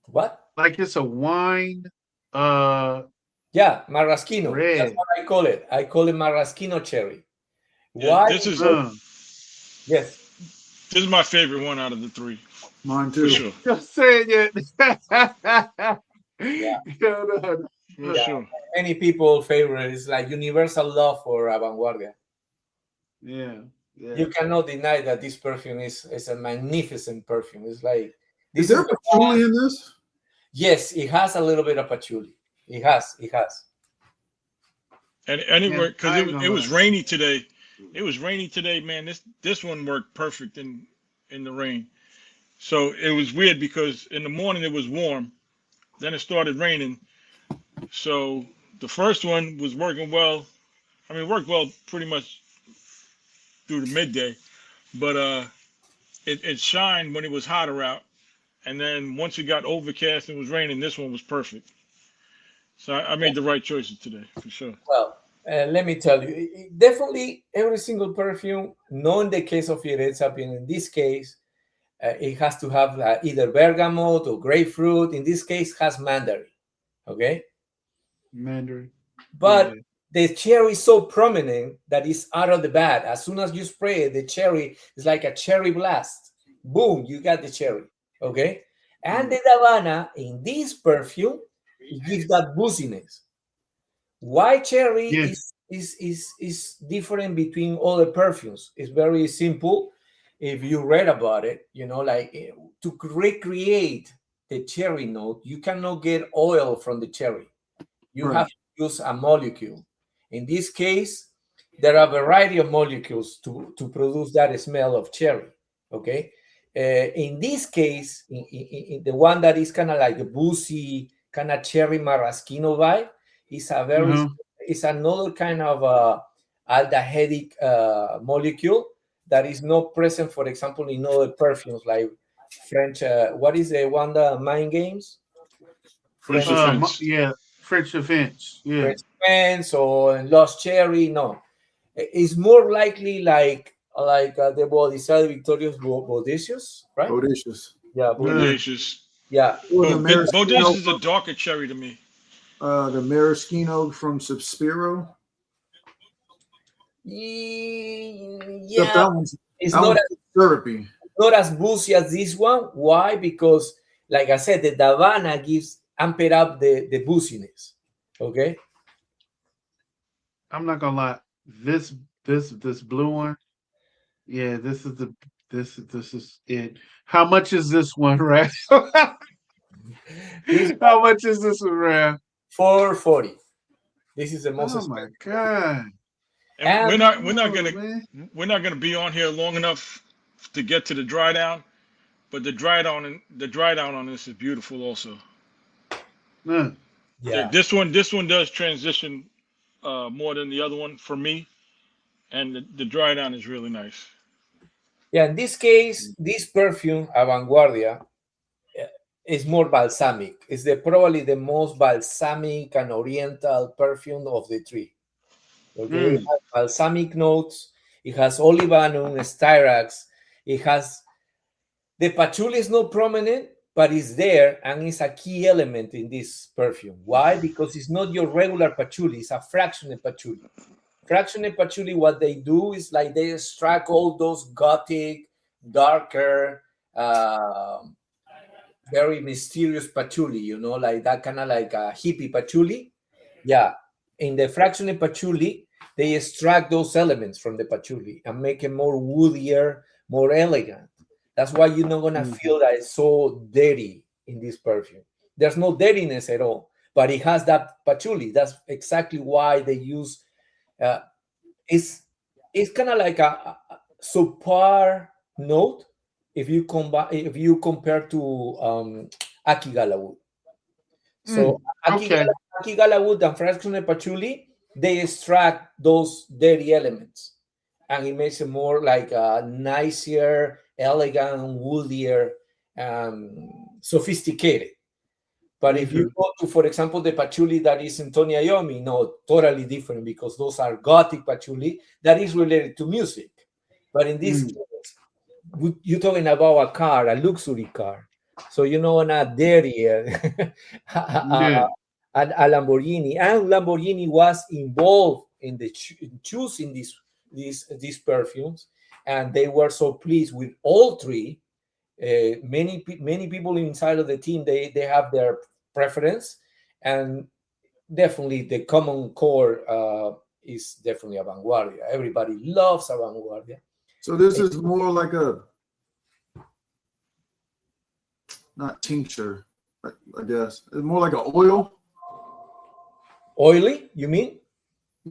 What? Like it's a wine. Yeah, Maraschino. Red. That's what I call it. I call it Maraschino cherry. Yeah, Why? this is yes. This is my favorite one out of the three. Mine too. For sure. Just saying it. Yeah. For sure. Many people favorite is like universal love for Avanguardia. Yeah. You cannot deny that this perfume is a magnificent perfume. It's like Is there patchouli in this? Yes, it has a little bit of patchouli. It has. And anywhere, Yeah, because I ain't gonna it was lie. rainy today. It was rainy today, man. This one worked perfect in the rain. So it was weird because in the morning it was warm, then it started raining. So the first one was working well. I mean, it worked well pretty much through the midday, but it shined when it was hotter out, and then once it got overcast and it was raining, this one was perfect. So I made the right choices today for sure. Well, let me tell you, definitely every single perfume, not in the case of Yerezapin, in this case, it has to have either bergamot or grapefruit. In this case, has mandarin. Okay, Mandarin. but Yeah. the cherry is so prominent that it's out of the bat. As soon as you spray it, the cherry is like a cherry blast. Boom, you got the cherry. Okay, and the Havana in this perfume, it gives that booziness. Why cherry Yeah. is different between other perfumes? It's very simple. If you read about it, like to recreate the cherry note, you cannot get oil from the cherry. You Right. have to use a molecule. In this case, there are a variety of molecules to produce that smell of cherry. Okay. In this case, in the one that is kind of like a boozy, kind of cherry maraschino vibe, is a very Uh-huh. it's another kind of aldehydic molecule that is not present, for example, in other perfumes like French. What is the one that Mind Games? French French offense. Yeah. French offense. Yeah. French Prince or Lost Cherry. No, it's more likely like the Bodhisattva Victorious Bodacious, right? Bodacious. Yeah, Yeah. Bodacious. yeah. Or the Bodacious maraschino is a darker cherry to me. the maraschino from Suspiro. Except Yeah, it's that not one's syrupy. not as boozy as this one. Why? Because, like I said, the Havana gives amped up the booziness. Okay. I'm not gonna lie. This blue one. Yeah. This is it. How much is this one, right? This How much is this one, Raf? 440. This is the most Oh my expensive. god. And And Oh, man. we're not gonna be on here long enough to get to the dry down, but the dry down on this is beautiful also. Yeah. Yeah, yeah, this one does transition more than the other one for me, and the dry down is really nice. yeah. In this case, this perfume, Avanguardia, is more balsamic. It's probably the most balsamic and oriental perfume of the three. Okay, it Mm. has balsamic notes. It has olibanum, styrax. It has the patchouli is not prominent, but it's there and it's a key element in this perfume. Why? Because it's not your regular patchouli; it's a fractionated patchouli. Fractionated patchouli, what they do is like they extract all those gothic, darker, very mysterious patchouli, like that kind of like a hippie patchouli. Yeah. In the fractionated patchouli, they extract those elements from the patchouli and make it more woodier, more elegant. That's why you're not gonna Mhm. feel that it's so dirty in this perfume. There's no dirtiness at all, but it has that patchouli. That's exactly why they use. Uh, it's it's kind of like a subpar note if you compare to Akigala wood. So Mm. Okay. Akigala wood and fractional patchouli, they extract those dirty elements, and it makes it more like a nicer, elegant, woodier, sophisticated. But if you Okay. go to, for example, the patchouli that is in Tony Iommi, no, totally different because those are gothic patchouli that is related to music. But in this Mm. case, you're talking about a car, a luxury car. So not dirty, Yeah. a Lamborghini, and Lamborghini was involved in in choosing these perfumes, and they were so pleased with all three. Many people inside of the team they have their preference, and definitely the common core is definitely a Vanguardia. Everybody loves a Vanguardia. So this is more like a not tincture, I guess. It's more like an oil. Oily, you mean?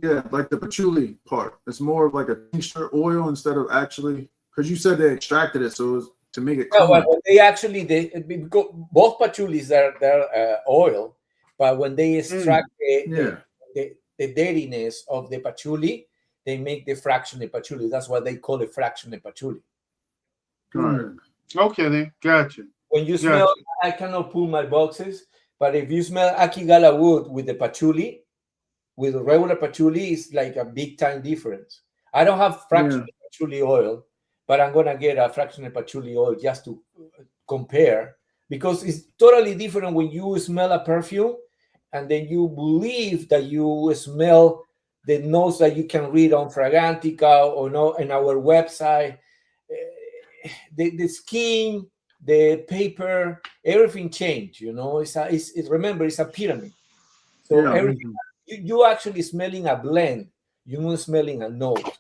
Yeah, like the patchouli part. It's more of like a tincture oil instead of actually, because you said they extracted it, so it was to make it Yeah, clean. well, they actually because both patchoulis they're oil, but when they extract Yeah. the dirtiness of the patchouli, they make the fractionated patchouli. That's why they call it fractionated patchouli. Right. Okay, then. Gotcha. When you smell, I cannot pull my boxes, but if you smell Akigala wood with the patchouli, with regular patchouli, it's like a big time difference. I don't have fractionated patchouli oil, but I'm gonna get a fractionated patchouli oil just to compare, because it's totally different when you smell a perfume and then you believe that you smell the notes that you can read on Fragrantica or no in our website. The skin, the paper, everything changed. You know, remember it's a pyramid. So everything you actually smelling a blend. You're not smelling a note.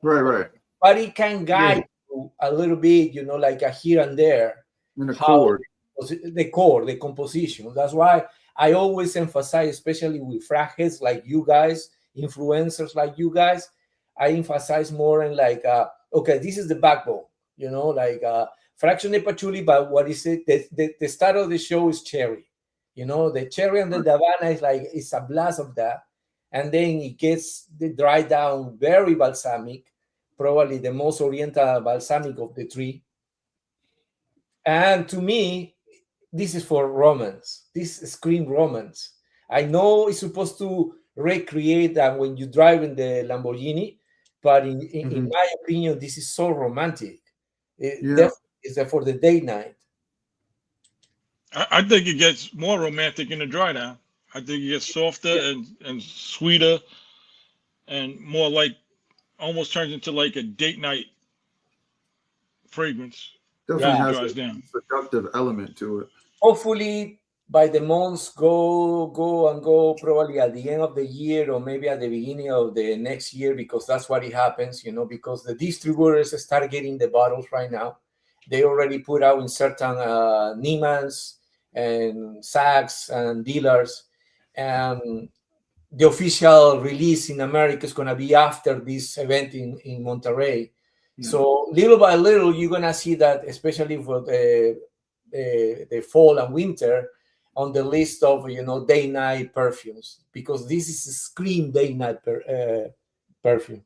Right. But it can guide you a little bit, you know, like a here and there. In the chord. The core, the composition. That's why I always emphasize, especially with fragheads like you guys, influencers like you guys, I emphasize more in like, okay, this is the backbone, you know, like fractionated patchouli, but what is it? The start of the show is cherry. You know, the cherry and the Davana is like, it's a blast of that. And then it gets dried down, very balsamic, probably the most oriental balsamic of the three. And to me, this is for romance. This scream romance. I know it's supposed to recreate that when you drive in the Lamborghini, but in my opinion, this is so romantic. Definitely is for the day night. I think it gets more romantic in the dry down. I think it gets softer and sweeter and more like almost turns into like a date night fragrance. Definitely has dries a down. seductive element to it. Hopefully, by the months go probably at the end of the year or maybe at the beginning of the next year, because that's what it happens, you know, because the distributors start getting the bottles right now. They already put out in certain Neiman's and Saks and dealers. The official release in America is going to be after this event in Monterrey. So little by little, you're going to see that, especially for the fall and winter, on the list of, you know, day night perfumes, because this is a scream day night perfume.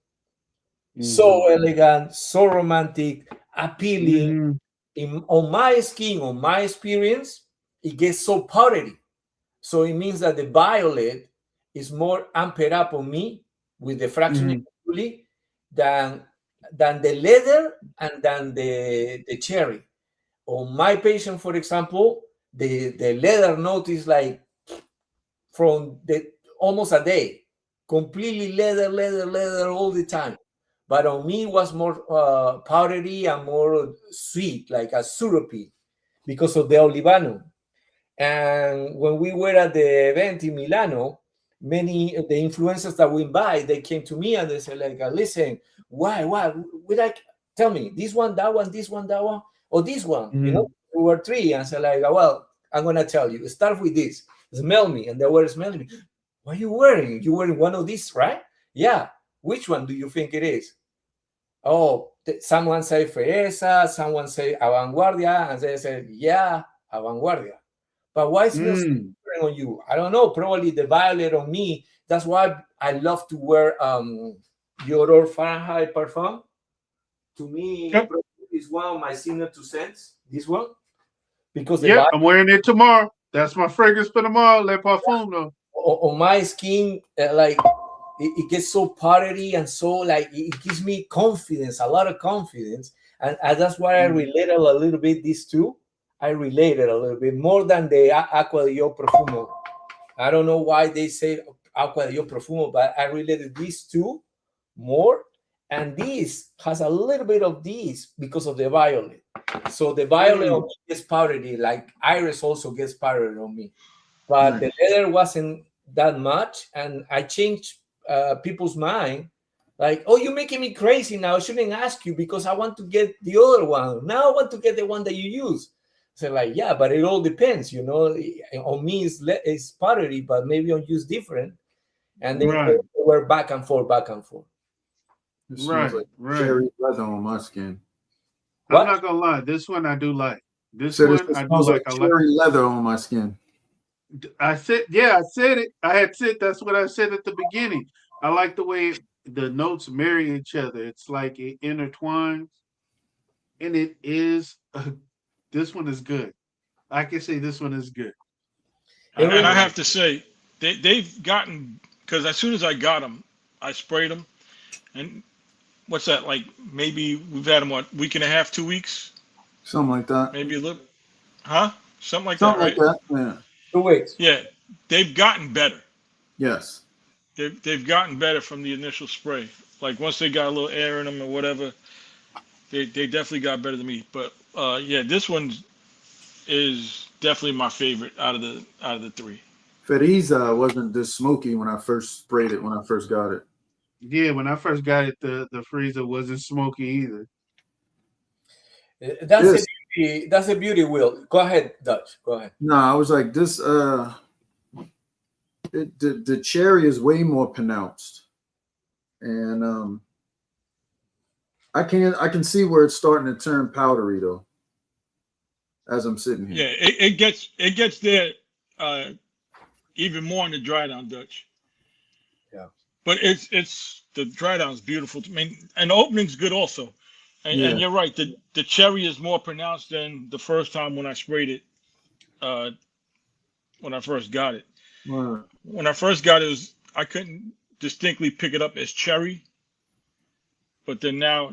So elegant, so romantic, appealing. On my skin, on my experience, it gets so powdery. So it means that the violet is more amped up on me with the fractionated patchouli than the leather and than the cherry. On my patient, for example, the leather note is like from the almost a day, completely leather all the time. But on me, it was more powdery and more sweet, like a syrupy, because of the Olivano. And when we were at the event in Milano, many of the influencers that went by, they came to me and they said, like, listen, why? We like, tell me, this one, that one, this one, that one, or this one, you know, there were three. And I said, like, well, I'm going to tell you, start with this, smell me. And they were smelling me. What are you wearing? You wearing one of these, right? Yeah. Which one do you think it is? Oh, someone say Fresa, someone say Avanguardia, and they said, yeah, Avanguardia. But why smells different on you? I don't know. Probably the violet on me. That's why I love to wear Dior Fahrenheit parfum. To me, is one of my signature scents. This one, because I'm wearing it tomorrow. That's my fragrance for tomorrow. Le Parfum, though. On my skin, like it gets so powdery and so like it gives me confidence, a lot of confidence, and that's why I related a little bit these two. I related a little bit more than the Acqua di Io Profumo. I don't know why they say Acqua di Io Profumo, but I related these two more. And this has a little bit of this because of the violet. So the violet on me gets powdery, like Iris also gets powdery on me. But the leather wasn't that much. And I changed people's mind. Like, oh, you're making me crazy now. I shouldn't ask you because I want to get the other one. Now I want to get the one that you use. So like, yeah, but it all depends, you know. On me, it's pottery, but maybe on you is different. And then Right. we're back and forth, back and forth. It smells Right. like Right. cherry leather on my skin. What? I'm not gonna lie. This one I do like. This Said one it I do smells like. like I like. cherry leather on my skin. I said, yeah, I said it. I had said that's what I said at the beginning. I like the way the notes marry each other. It's like it intertwines, and it is. This one is good. I can say this one is good. It And I I rem- like have to say, they've gotten, because as soon as I got them, I sprayed them. And what's that, like maybe we've had them, what, week and a half, 2 weeks? Something like that. Maybe a little, huh? Something like that, Something like right? that. Yeah. 2 weeks. Yeah, they've gotten better. Yes. They've gotten better from the initial spray. Like once they got a little air in them or whatever, they definitely got better than me. But yeah, this one is definitely my favorite out of the three. Feriza wasn't this smoky when I first sprayed it, when I first got it. Yeah, when I first got it, the freezer wasn't smoky either. That's a This, beauty. That's a beauty, Will. Go ahead, Dutch. Go ahead. no, I was like, this, the cherry is way more pronounced. And I can see where it's starting to turn powdery though, as I'm sitting here. Yeah, it gets there even more in the dry down Dutch. Yeah. But it's the dry down's beautiful. I mean, and the opening's good also. And, Yeah. and you're right. The cherry is more pronounced than the first time when I sprayed it. Uh, when I first got it. Wow. When I first got it, I couldn't distinctly pick it up as cherry. But then now,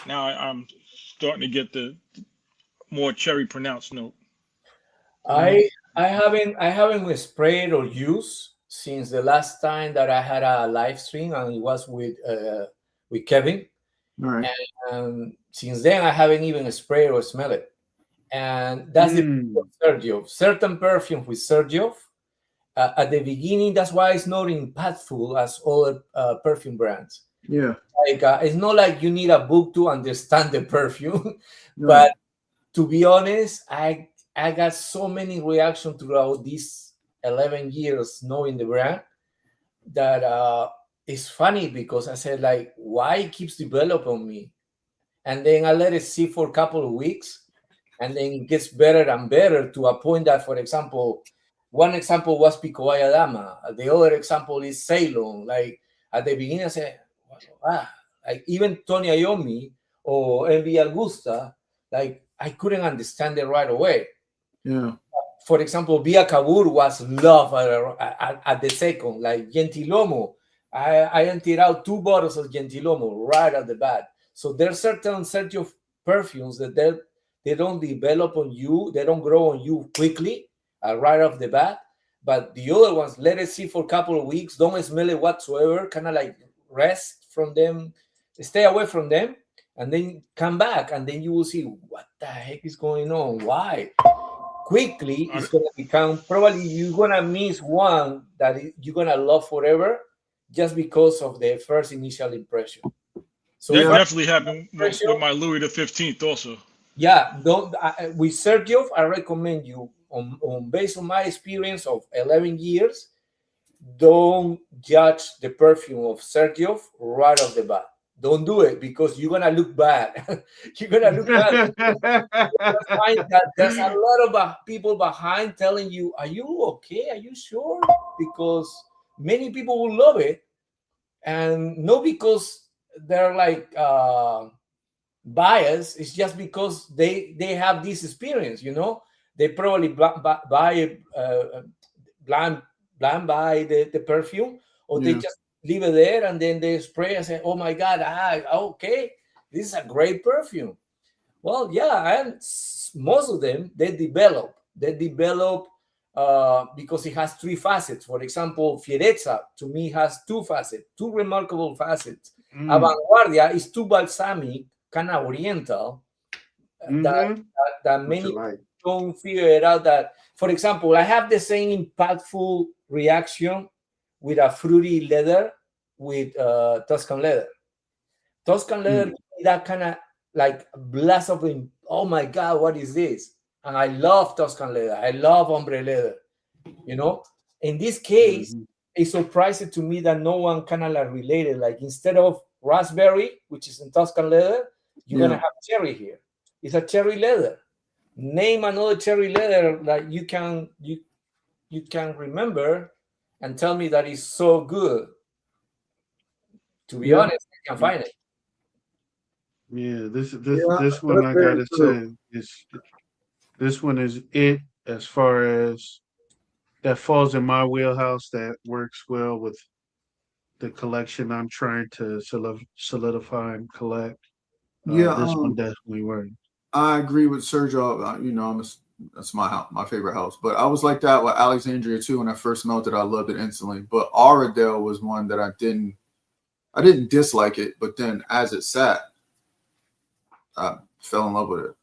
now I'm starting to get the more cherry pronounced note. I haven't sprayed or used since the last time that I had a live stream, and it was with Kevin. All right. And since then, I haven't even sprayed or smelled it. And that's the Mm. Xerjoff. Certain perfume with Xerjoff, at the beginning, that's why it's not impactful as other perfume brands. Yeah. Like it's not like you need a book to understand the perfume, No. but to be honest, I got so many reactions throughout these 11 years knowing the brand that it's funny, because I said, like, why it keeps developing on me? And then I let it sit for a couple of weeks, and then it gets better and better to a point that, for example, one example was Pico Dama. The other example is Ceylon. Like at the beginning, I said, wow. Like even Tony Iommi or Envy Augusta, like I couldn't understand it right away. Yeah. For example, Via Cabur was loved at the second, like Gentilomo. I emptied out 2 bottles of Gentilomo right at the bat. So there's certain set of perfumes that they don't develop on you, they don't grow on you quickly, right off the bat. But the other ones, let it sit for a couple of weeks, don't smell it whatsoever, kind of like rest from them, stay away from them, and then come back, and then you will see what the heck is going on. Why? Quickly, it's going to become, probably you're going to miss one that you're going to love forever just because of the first initial impression. So That Yeah. definitely happened with my Louis the 15th also. yeah, don't with Xerjoff, I recommend you on based on my experience of 11 years, don't judge the perfume of Xerjoff right off the bat. Don't do it, because you're gonna look bad. You're gonna look bad. Find that there's a lot of people behind telling you, "Are you okay? Are you sure?" Because many people will love it, and not because they're like biased. It's just because they have this experience. They probably buy blind buy the perfume, or they Yeah. just leave it there and then they spray and say, "Oh my God, okay, this is a great perfume." Well, yeah, and most of them they develop because it has 3 facets. For example, Fierezza to me has 2 facets, 2 remarkable facets. Avanguardia is too balsamic, kind of oriental, that many don't figure it out. That, for example, I have the same impactful reaction with a fruity leather with Tuscan leather. Tuscan leather, that kind of like blast of, oh my God, what is this? and I love Tuscan leather. I love ombre leather. You know, in this case, Mhm. it's surprising to me that no one kind of like related. Like instead of raspberry, which is in Tuscan leather, you're gonna Yeah. have cherry here. It's a cherry leather. Name another cherry leather that you can remember and tell me that is so good. To be Yeah. honest, I can find it. Yeah, Yeah. this one That's I very gotta true. say is this one is it as far as that falls in my wheelhouse. That works well with the collection I'm trying to solidify and collect. Yeah. This one definitely works. I agree with Sergio. You know, that's my house, my favorite house. But I was like that with Alexandria too. When I first smelled it, I loved it instantly. But Aradale was one that I didn't dislike it, but then as it sat, I fell in love with it.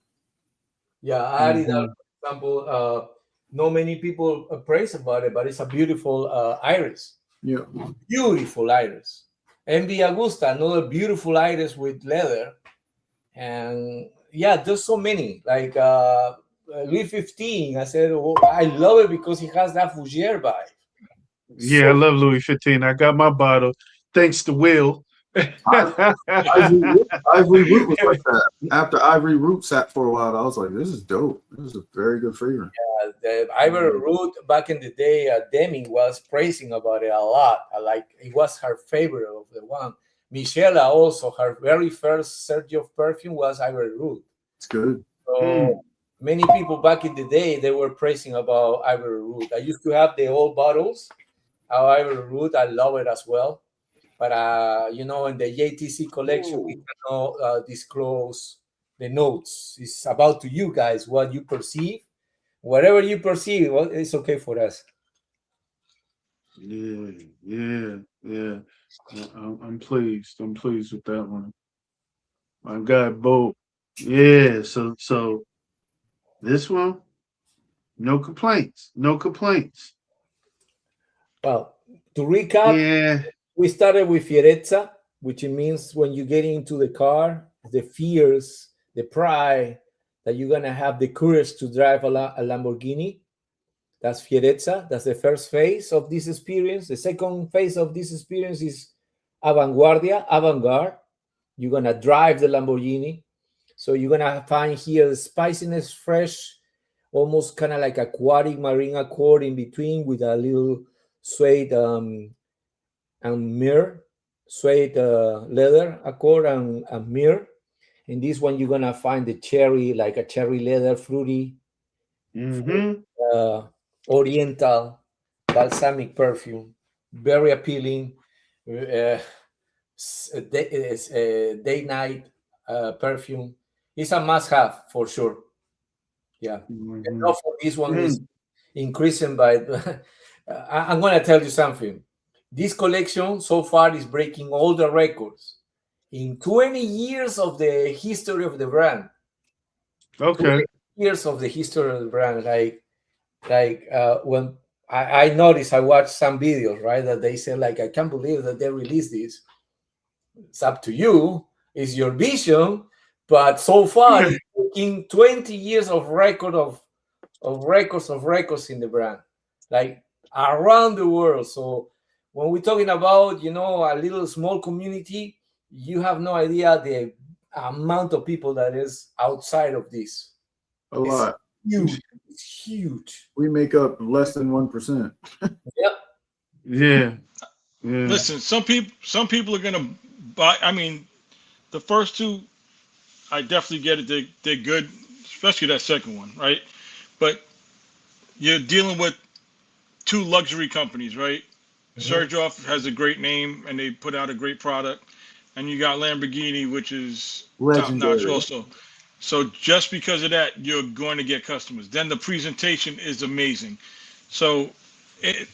Yeah, Aridal, Hmm. for example, not many people praise about it, but it's a beautiful iris. Yeah. Beautiful iris. Envy Augusta, another beautiful iris with leather. And yeah, there's so many. Like Louis 15, I said, oh, I love it because it has that Fougere vibe. Yeah, I So love Louis 15. I got my bottle thanks to Will. Ivory Root was like that. After Ivory Root sat for a while, I was like, this is dope. This is a very good fragrance. the Ivory Root back in the day, Demi was praising about it a lot. Like it was her favorite of the one. Michelle also, her very first Xerjoff perfume was Ivory Root. It's good. So Mm. many people back in the day they were praising about Ivory Root. I used to have the old bottles of Ivory Root. I love it as well. But you know, in the JTC collection, we cannot disclose the notes. It's about to you guys what you perceive. Whatever you perceive, well, it's okay for us. Yeah, yeah. I'm pleased. I'm pleased with that one. I got both. Yeah, so this one, no complaints. No complaints. Well, to recap, Yeah. we started with Fierezza, which means when you get into the car, the fears, the pride that you're gonna have the courage to drive a Lamborghini. That's Fierezza. That's the first phase of this experience. The second phase of this experience is Avanguardia, avant-garde. You're gonna drive the Lamborghini. So you're gonna find here the spiciness, fresh, almost kind of like aquatic marine accord in between with a little suede and mirror, suede leather accord and mirror. In this one, you're gonna find the cherry, like a cherry leather, fruity, Mm-hmm. uh, oriental, balsamic perfume, very appealing. Uh, day night perfume. It's a must have for sure. Yeah. And Mm-hmm. now for this one is increasing by. I'm going to tell you something. This collection so far is breaking all the records in 20 years of the history of the brand. Okay. 20 years of the history of the brand. When I noticed, I watched some videos, right, that they said like, I can't believe that they released this. It's up to you. It's your vision, but so far it's taking 20 years of records in the brand, like around the world. So when we're talking about, you know, a little small community, you have no idea the amount of people that is outside of this. A It's lot. huge. It's huge. We make up less than 1%. Yep. Yeah. Yeah. Listen, some people are gonna buy. I mean, the first two, I definitely get it. They're good, especially that second one, right? But you're dealing with two luxury companies, right? Mhm. Xerjoff has a great name and they put out a great product, and you got Lamborghini, which is top notch Legendary. also. So just because of that, you're going to get customers. Then the presentation is amazing. So it,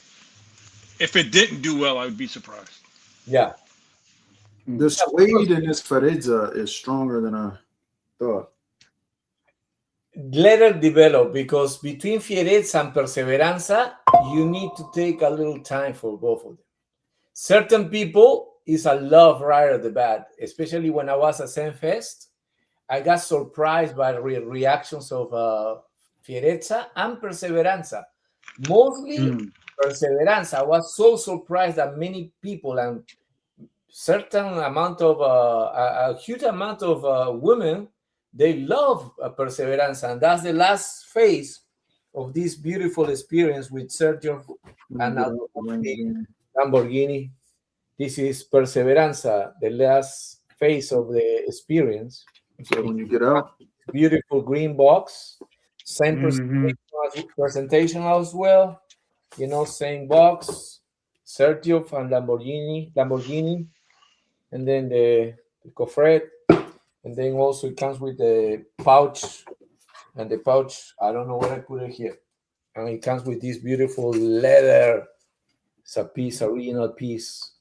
if it didn't do well, I would be surprised. Yeah. The suede in this Ferezza is stronger than I thought. Let it develop because between Fierezza and Perseveranza, you need to take a little time for both of them. Certain people is a love right at the bat, especially when I was at Zenfest. I got surprised by the reactions of fierezza, and perseveranza. Mostly perseverance. I was so surprised that many people and certain amount of a huge amount of women, they love perseverance, and that's the last phase of this beautiful experience with Sergio and Lamborghini. This is perseveranza, the last phase of the experience. So when you get out, Beautiful green box, same presentation as well. You know, same box, Xerjoff and Lamborghini, and then the cofre, and then also it comes with the pouch, and the pouch, I don't know where I put it here, and it comes with this beautiful leather. It's a piece, a original piece,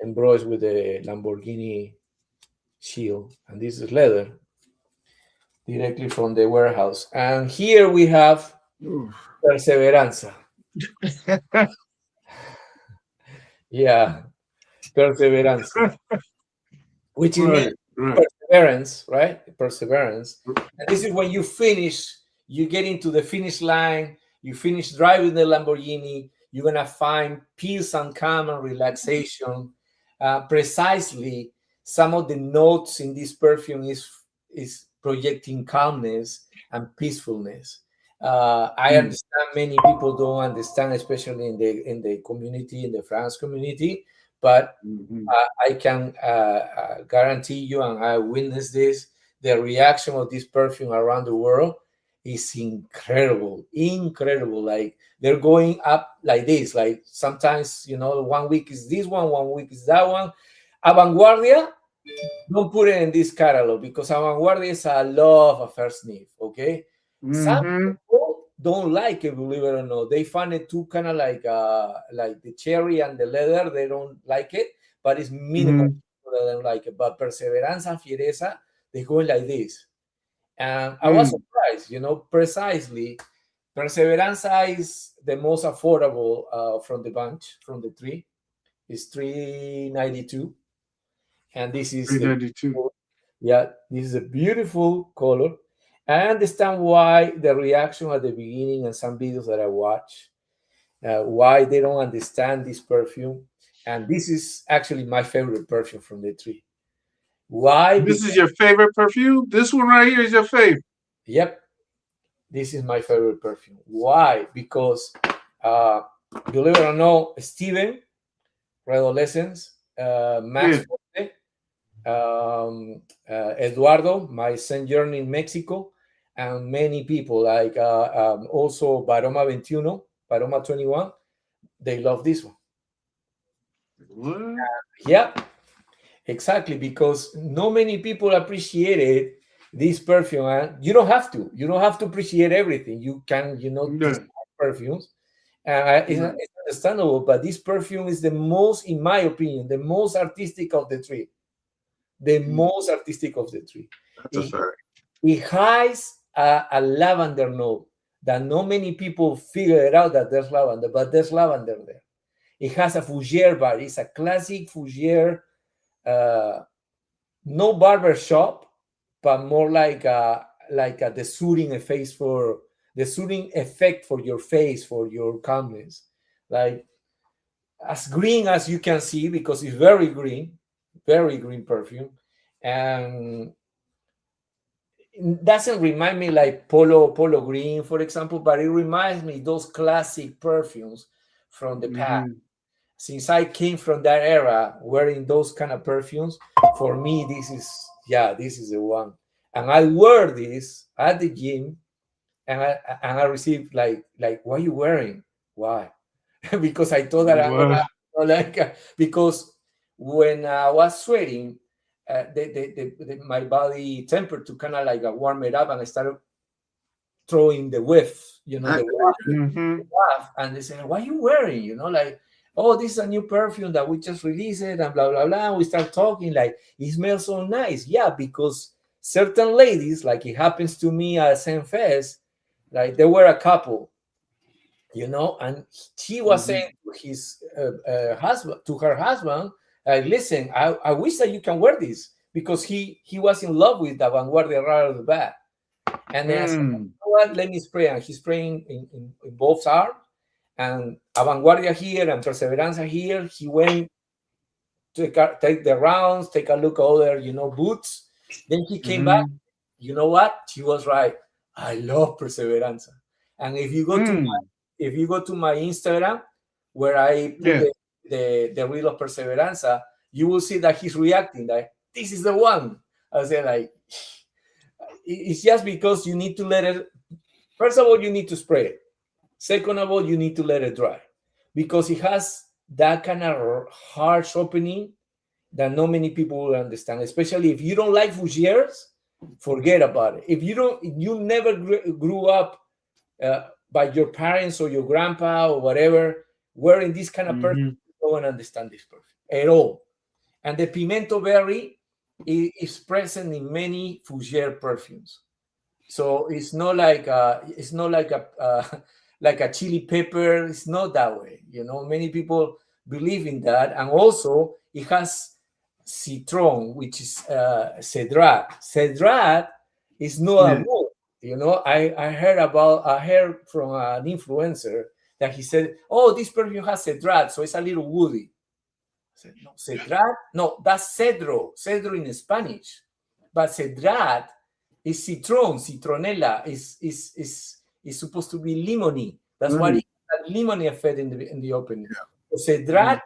embroidered with the Lamborghini shield, and this is leather directly from the warehouse. And here we have perseveranza. Yeah, perseverance, which is perseverance, right? Perseverance. And this is when you finish, you get into the finish line, you finish driving the Lamborghini, you're gonna find peace and calm and relaxation. Precisely, some of the notes in this perfume is projecting calmness and peacefulness. I understand many people don't understand, especially in the community, in the France community, but I can guarantee you, and I witnessed this, the reaction of this perfume around the world is incredible. Like they're going up like this. Like sometimes, you know, 1 week is this one week is that one. Avanguardia, don't put it in this catalog because Avanguardia is a love affair sniff, okay? Some people don't like it, believe it or not. They find it too kind of like the cherry and the leather. They don't like it, but it's minimum people that don't like it. But Perseverance and Fiereza, they go like this. And I was surprised, you know, precisely. Perseveranza is the most affordable from the bunch, from the three. It's $392. And this is this is a beautiful color. I understand why the reaction at the beginning and some videos that I watch, why they don't understand this perfume. And this is actually my favorite perfume from the three. Why? This is your favorite perfume? This one right here is your favorite? Yep. This is my favorite perfume. Why? Because, believe it or not, Steven, Redolescence, Max Forte, Eduardo, my sojourn in Mexico, and many people like also Baroma 21, Baroma 21, they love this one. What? Yeah, exactly, because not many people appreciated this perfume. And you don't have to appreciate everything. You can, design perfumes. It's understandable, but this perfume is the most, in my opinion, the most artistic of the three. Most artistic of the three. It has a lavender note that not many people figure out that there's lavender, but there's lavender there. It has a fougere bar. It's a classic fougere, no barber shop, but more like the soothing effect for your face, for your calmness. Like as green as you can see, because it's very green perfume. And it doesn't remind me like polo green, for example, but it reminds me those classic perfumes from the past. Since I came from that era wearing those kind of perfumes, for me this is the one. And I wear this at the gym, and I received like what are you wearing? Why? Because I thought that I'm gonna, because when I was sweating, my body tempered to kind of like warm it up, and I started throwing the whiff, the waft, and they said, "What are you wearing?" Like, "Oh, this is a new perfume that we just released it," and blah blah blah. And we start talking like, "It smells so nice." Yeah, because certain ladies, like it happens to me at St. Fest, like they were a couple, and she was saying to his husband, to her husband, listen, I wish that you can wear this, because he was in love with the Vanguardia right off the bat. And then I said, what? Let me spray. And he's spraying in both arms. And Avanguardia here and Perseveranza here. He went to take the rounds, take a look at other, boots. Then he came back. Mhm. You know what? He was right. I love Perseveranza. And if you go to my Instagram, where I put Yeah. the reel of Perseveranza, you will see that he's reacting like, this is the one. I said, like, it's just because you need to let it. First of all, you need to spray it. Second of all, you need to let it dry, because it has that kind of harsh opening that not many people will understand. Especially if you don't like Fougères, forget about it. If you never grew up by your parents or your grandpa or whatever wearing this kind of perfume, you don't understand this perfume at all. And the pimento berry is present in many Fougère perfumes. So it's not like like a chili pepper. It's not that way. Many people believe in that, and also it has citron, which is cedrat. Cedrat is not a wood. I heard from an influencer that he said, "Oh, this perfume has cedrat, so it's a little woody." I said, "No, cedrat. No, that's cedro in Spanish, but cedrat is citron, citronella is supposed to be lemony. That's why it has a lemony effect in the opening. So cedrat,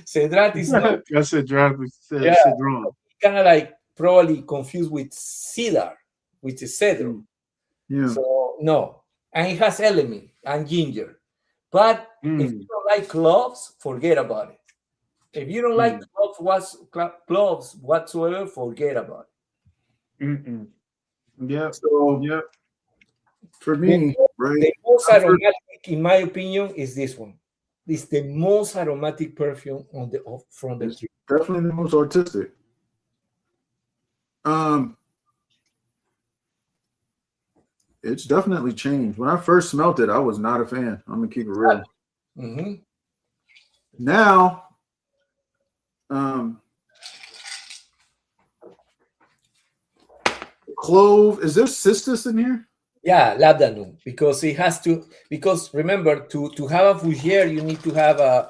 cedrat is not. I said drive with Yeah, Cedron. kind of like probably confused with cedar, which is cedro. Yeah. So no, and it has element and ginger. But if you don't like cloves, forget about it. If you don't like cloves whatsoever, forget about it. Yep. So Yep. for me, right? The most aromatic, in my opinion, is this one. It's the most aromatic perfume from the tree. Definitely the most artistic. It's definitely changed. When I first smelt it, I was not a fan. I'm gonna keep it real. Mm-hmm. Now, clove. Is there cistus in here? Yeah, labdanum, because it has to. Because remember, to have a fougère, you need to have a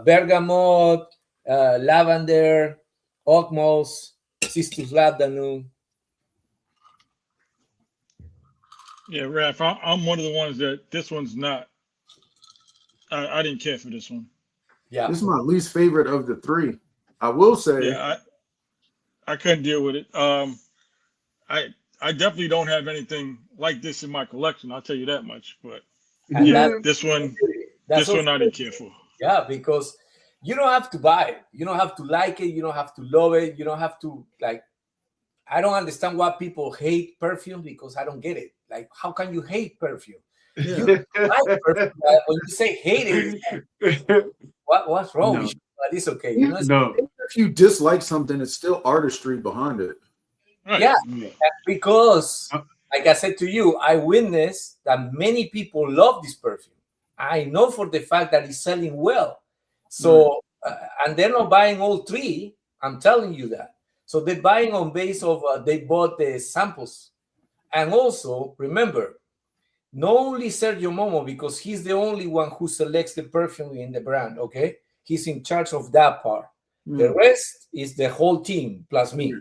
bergamot, lavender, oak moss, cistus labdanum. Yeah, Raph, I'm one of the ones that this one's not. I didn't care for this one. Yeah, This is my least favorite of the three. I will say. Yeah, I couldn't deal with it. I definitely don't have anything like this in my collection. I'll tell you that much. But and yeah, that's this one also, I didn't care for. yeah, because you don't have to buy it. You don't have to like it. You don't have to love it. You don't have to like. I don't understand why people hate perfume, because I don't get it. Like, how can you hate perfume? You like perfume. When you say hate it, what's wrong No. with you? But it's okay. No. If you dislike something, it's still artistry behind it. Right. Yeah, because like I said to you, I witnessed that many people love this perfume. I know for the fact that it's selling well. So, and they're not buying all three. I'm telling you that. So they're buying on base of they bought the samples. And also remember, not only Sergio Momo, because he's the only one who selects the perfume in the brand. Okay, he's in charge of that part. The rest is the whole team plus me.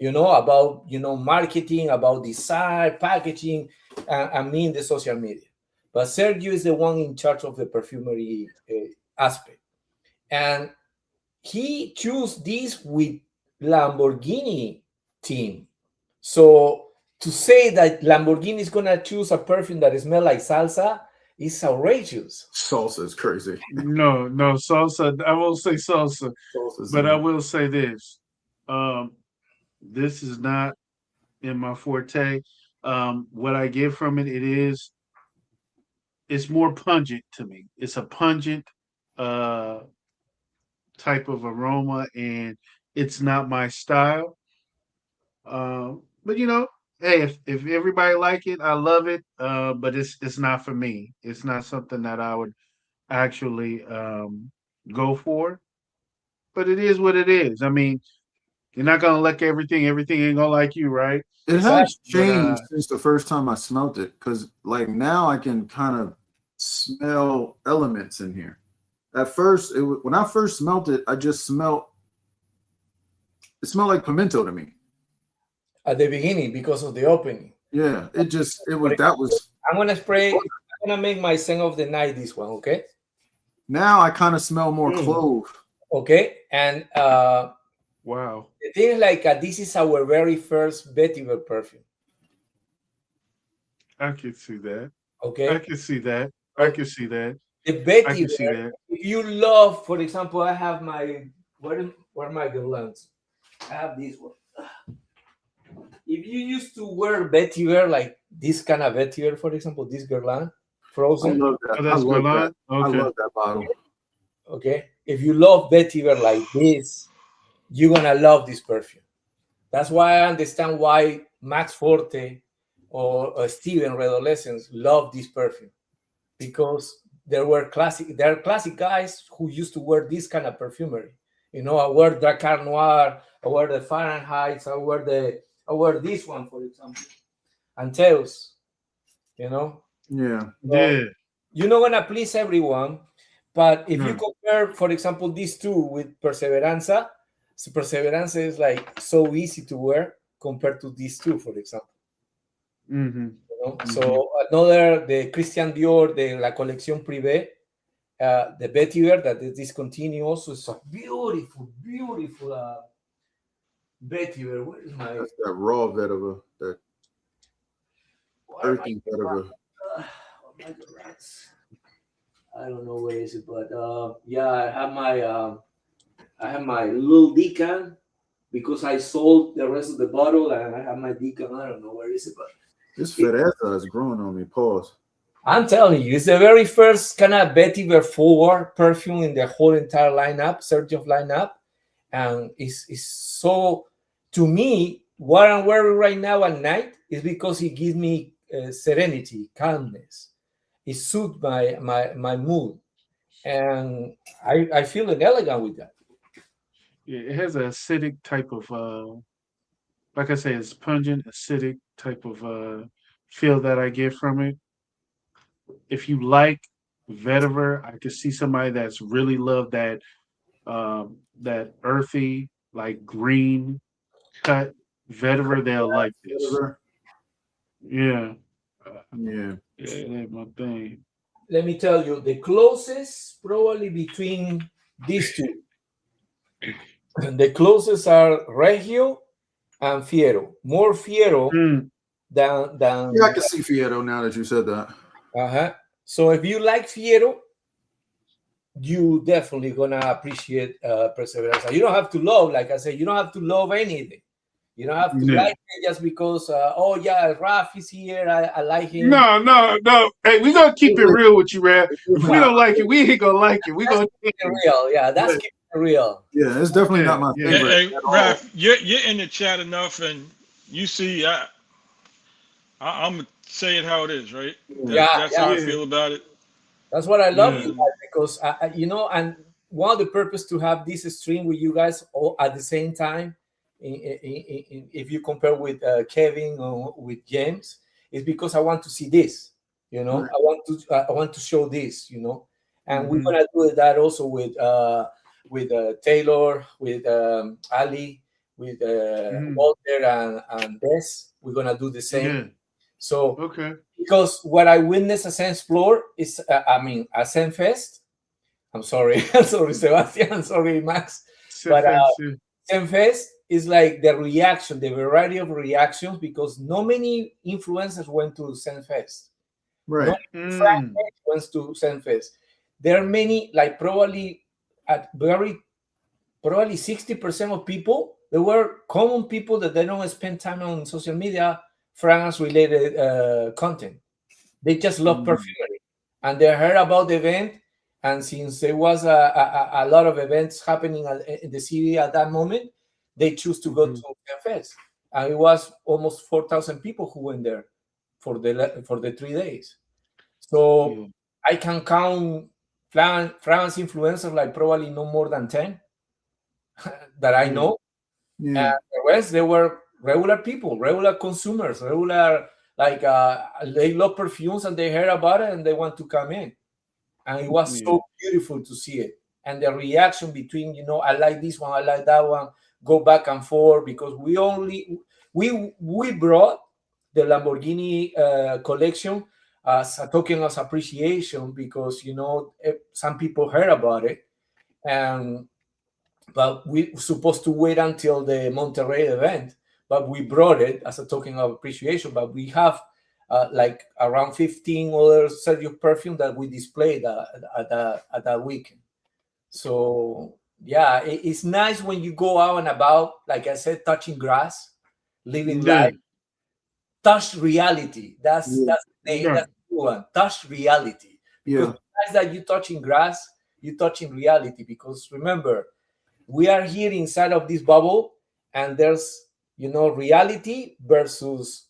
About marketing, about design, packaging, and me in the social media. But Sergio is the one in charge of the perfumery aspect, and he chose this with Lamborghini team. So to say that Lamborghini is gonna choose a perfume that smells like salsa is outrageous. Salsa is crazy. No, salsa. I won't say salsa, but I will say this. This is not in my forte. What I get from it's more pungent to me. It's a pungent type of aroma, and it's not my style. But hey, if everybody like it, I love it. But it's not for me. It's not something that I would actually go for. But it is what it is. I mean, You're not gonna like everything. Everything ain't gonna like you, right? It has Exactly. changed since the first time I smelt it, because like now I can kind of smell elements in here. At first, when I first smelt it, I just smelled. It smelled like pimento to me. At the beginning, because of the opening. Yeah, it was But that was. I'm gonna spray. I'm gonna make my scent of the night. This one, okay? Now I kind of smell more clove. Okay, and Wow. the thing is like this is our very first vetiver perfume. I can see that. Okay, I can see that. I can see that. the I can see vetiver. that. If you love, for example, I have my where are my guirlands? I have this one. If you used to wear vetiver like this kind of vetiver, for example, this guirland, I frozen. love that. Oh, that's Guerlain? I Okay. love that bottle. Okay, if you love vetiver like this, you're gonna love this perfume. That's why I understand why Max Forte or Steven Redolescence love this perfume, because there are classic guys who used to wear this kind of perfumery. You know, I wear Dracar Noir, I wear the Fahrenheit, I wear this one, for example, Anteus. You know, Yeah. Yeah. you're not gonna please everyone, but if you Hmm. compare, for example, these two with Perseveranza, so Perseveranza is like so easy to wear compared to these two, for example. Mm-hmm. You know? So another, the Christian Dior, the La Collection Privée, the vetiver that is discontinued also is a beautiful vetiver. Where is my That's that raw vetiver, that earthy vetiver. oh my God, I don't know where is it, but yeah, I have my little decan because I sold the rest of the bottle and I have my decan. I don't know where is it, but This Fedeza is growing on me. Pause. I'm telling you, it's the very first kind of vetiver 4 perfume in the whole entire lineup, Xerjoff lineup, and it's so, to me, what I'm wearing right now at night is because it gives me serenity, calmness. It suits my mood, and I feel elegant with that. Yeah, it has an acidic type of like I say, it's pungent, acidic type of feel that I get from it. If you like vetiver, I could see somebody that's really love that earthy, like green cut vetiver, they'll like this. Vetiver. Yeah. Yeah. Yeah, that's my thing. Let me tell you, the closest probably between these two, the closest are Regio and Fiero. More Fiero Mm, than Yeah, I can see Fieto now that you said that. uh-huh. So if you like Fiero, you definitely gonna appreciate Perseverance. You don't have to love, like I said, you don't have to love anything. You don't have to yeah. like it just because oh yeah, Raf is here. I like him. No. Hey, we gonna keep it real with you, Rap. If we don't like it, we ain't gonna like it. We gonna Keep it real, yeah. That's keep it real. Yeah, it's definitely not my Yeah. Hey, favorite hey at all. Raph, you're in the chat enough, and you see, I'm gonna say it how it is, right? Yeah, That's yeah. how I Yeah. feel about it. That's what I love you Yeah. guys, because you know, and one of the purpose to have this stream with you guys all at the same time, if you compare with Kevin or with James, is because I want to see this. You know, Right. I want to show this. You know, and we're Mhm. gonna do that also with Taylor, with Ali, with Mhm. Walter and Des. We're gonna do the same. Yeah. So Okay. because what I witnessed at Sense Floor is, at Sense Fest. I'm sorry, I'm sorry, Sebastian. I'm sorry, Max. But Yeah. Sense Fest is like the reaction, the variety of reactions, because no many influencers went to Sense Fest. Right. No Frank went to Sense Fest. There are many, like probably 60% of people. There were common people that they don't spend time on social media, France related content. They just love perfumery, and they heard about the event. And since there was a lot of events happening in the city at that moment, they choose to go to Fest. And it was almost 4,000 people who went there for the 3 days. So Yeah. I can count France influencers like probably no more than 10 that I know. Yeah. The rest, they were regular people, regular consumers, regular, like, they love perfumes and they heard about it and they want to come in. And it was Yeah. so beautiful to see it. And the reaction between, I like this one, I like that one, go back and forth, because we brought the Lamborghini collection as a token of appreciation, because some people heard about it, and but we supposed to wait until the Monterrey event, but we brought it as a token of appreciation. But we have like around 15 other Sergio perfume that we displayed at that weekend. So yeah, it's nice when you go out and about, like I said, touching grass, living Yeah. life, touch reality. That's Yeah. the name. That's the one. Touch reality. Because Yeah. besides that, you touching grass, you touching reality. Because remember, we are here inside of this bubble, and there's reality versus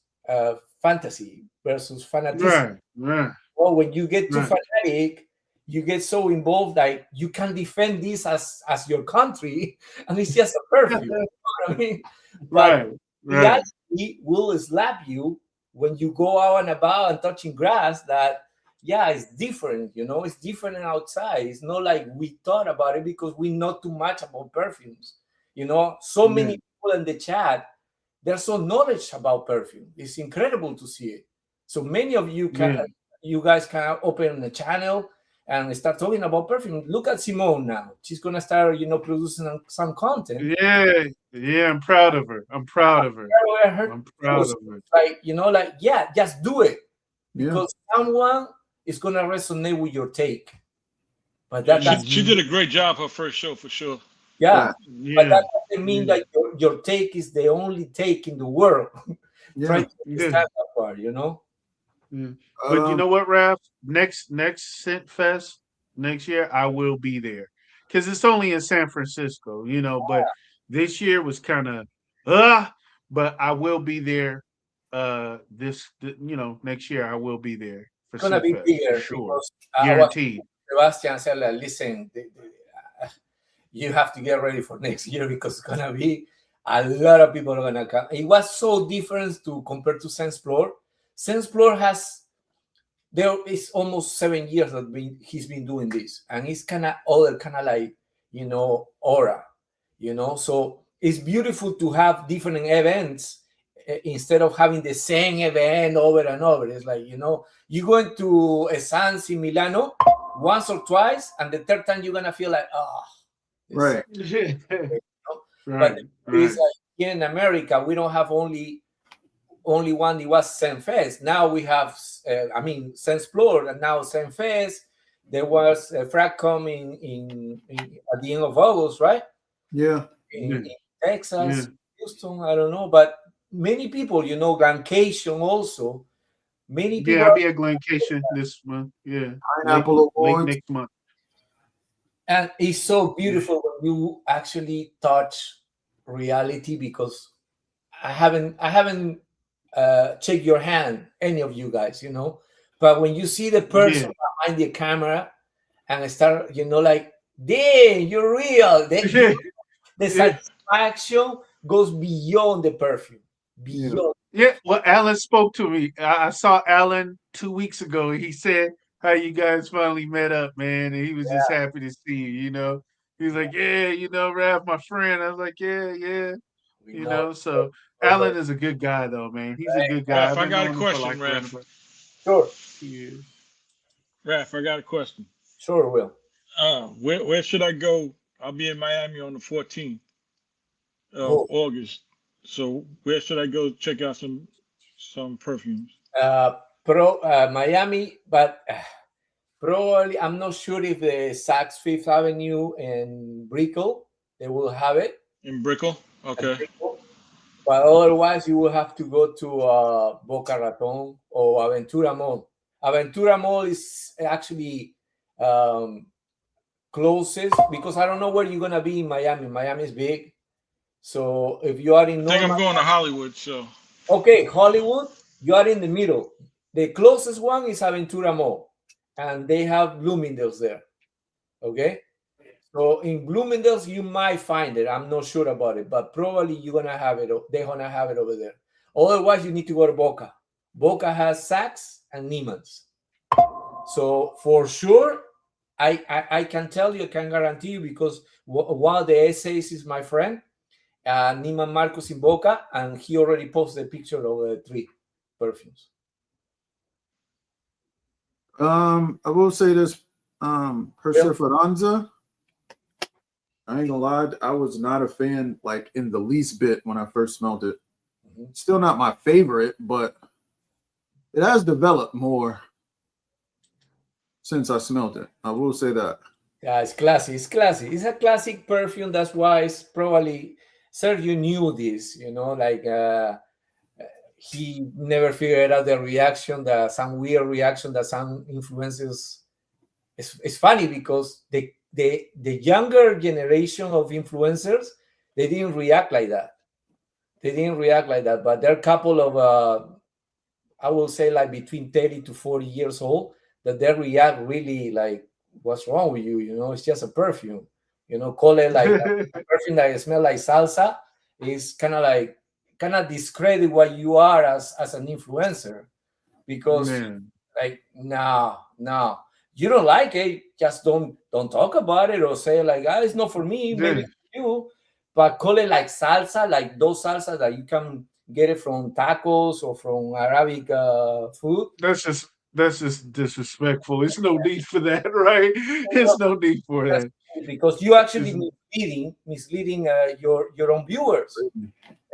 fantasy versus fanatism. Right. Or when you get too Right. fanatic, you get so involved that you can defend this as your country, and it's just a perfume. You know what I mean? But Right. reality will slap you when you go out and about and touching grass. That it's different. It's different outside. It's not like we thought about it, because we know too much about perfumes. So many people in the chat, there's so knowledge about perfume. It's incredible to see it. So many of you you guys can open the channel and start talking about perfume. Look at Simone now. She's gonna start, producing some content. Yeah. I'm proud of her. I'm proud of her. Like, just do it, Yeah. because someone is gonna resonate with your take. But She did a great job her first show, for sure. but that doesn't mean Yeah. that your take is the only take in the world. Try Yeah. to understand that part, Yeah. But you know what, Raph? Next Scent Fest next year, I will be there, because it's only in San Francisco, But this year was kind of but I will be there. Next year I will be there for It's gonna Scent be Fest for bigger, sure, because guaranteed. Sebastian said, like, listen, you have to get ready for next year, because it's gonna be a lot of people are gonna come. It was so different to compare to Sensplore. Sensplore there is almost 7 years that he's been doing this, and it's kind of like aura, So it's beautiful to have different events, instead of having the same event over and over. It's like, you go into a Sans in Milano once or twice, and the third time you're gonna feel like, Right. But it's like here in America, we don't have only one. It was Senfest. Now we have, Sensplore, and now Senfest. There was a Fragcom in at the end of August, right? Yeah. In Texas, Houston, I don't know, but many people, Glancation also. Many people. I'll be at Glencation this month. Yeah, Pineapple late Awards. next month. And it's so beautiful when you actually touch reality, because I haven't checked your hand, any of you guys, but when you see the person behind the camera and start, like, dang, you're real. The satisfaction goes beyond the perfume. Beyond. Yeah, well, Alan spoke to me. I saw Alan 2 weeks ago. He said how you guys finally met up, man, and he was just happy to see you. He was like, "Yeah, Raph, my friend." I was like, "Yeah." So Alan is a good guy, though, man. He's a good guy. Raph, I've I been got a knowing him for question, like Raph. Sure. years. Raph, I got a question. Sure, Will. Where should I go? I'll be in Miami on the 14th of August. So where should I go check out some perfumes? Miami, but probably I'm not sure if the Saks Fifth Avenue and Brickell, they will have it. In Brickell? Okay. But otherwise, you will have to go to Boca Raton or Aventura Mall. Aventura Mall is actually closest, because I don't know where you're going to be in Miami. Miami is big. So if you are in I think I'm going to Hollywood. So okay, Hollywood, you are in the middle. The closest one is Aventura Mall, and they have Bloomingdale's there. Okay, So in Bloomingdale's, you might find it. I'm not sure about it, but probably you're gonna have it. They're gonna have it over there. Otherwise, you need to go to Boca. Boca has Saks and Neiman's. So for sure, I can tell you, I can guarantee you, because one of the essays is my friend, Neiman Marcus in Boca, and he already posted a picture of the 3 perfumes. I will say this, Perseveranza. I ain't gonna lie, I was not a fan, like in the least bit when I first smelled it. Still not my favorite, but it has developed more since I smelled it. I will say that. Yeah, it's classy. It's classy. It's a classic perfume. That's why it's probably Sergio knew this. Like he never figured out the reaction, some weird reaction that some influencers. It's funny because the younger generation of influencers, they didn't react like that. But there are a couple of I will say like between 30 to 40 years old that they react really like, what's wrong with you? It's just a perfume. Call it like a perfume that smells like salsa is kind of discredit what you are as an influencer, because like no, you don't like it, just don't talk about it, or say like, it's not for me, maybe for you, but call it like salsa, like those salsa that you can get it from tacos or from Arabic food. That's just disrespectful. It's no need for that, right? It's no need for that, because you actually misleading your own viewers,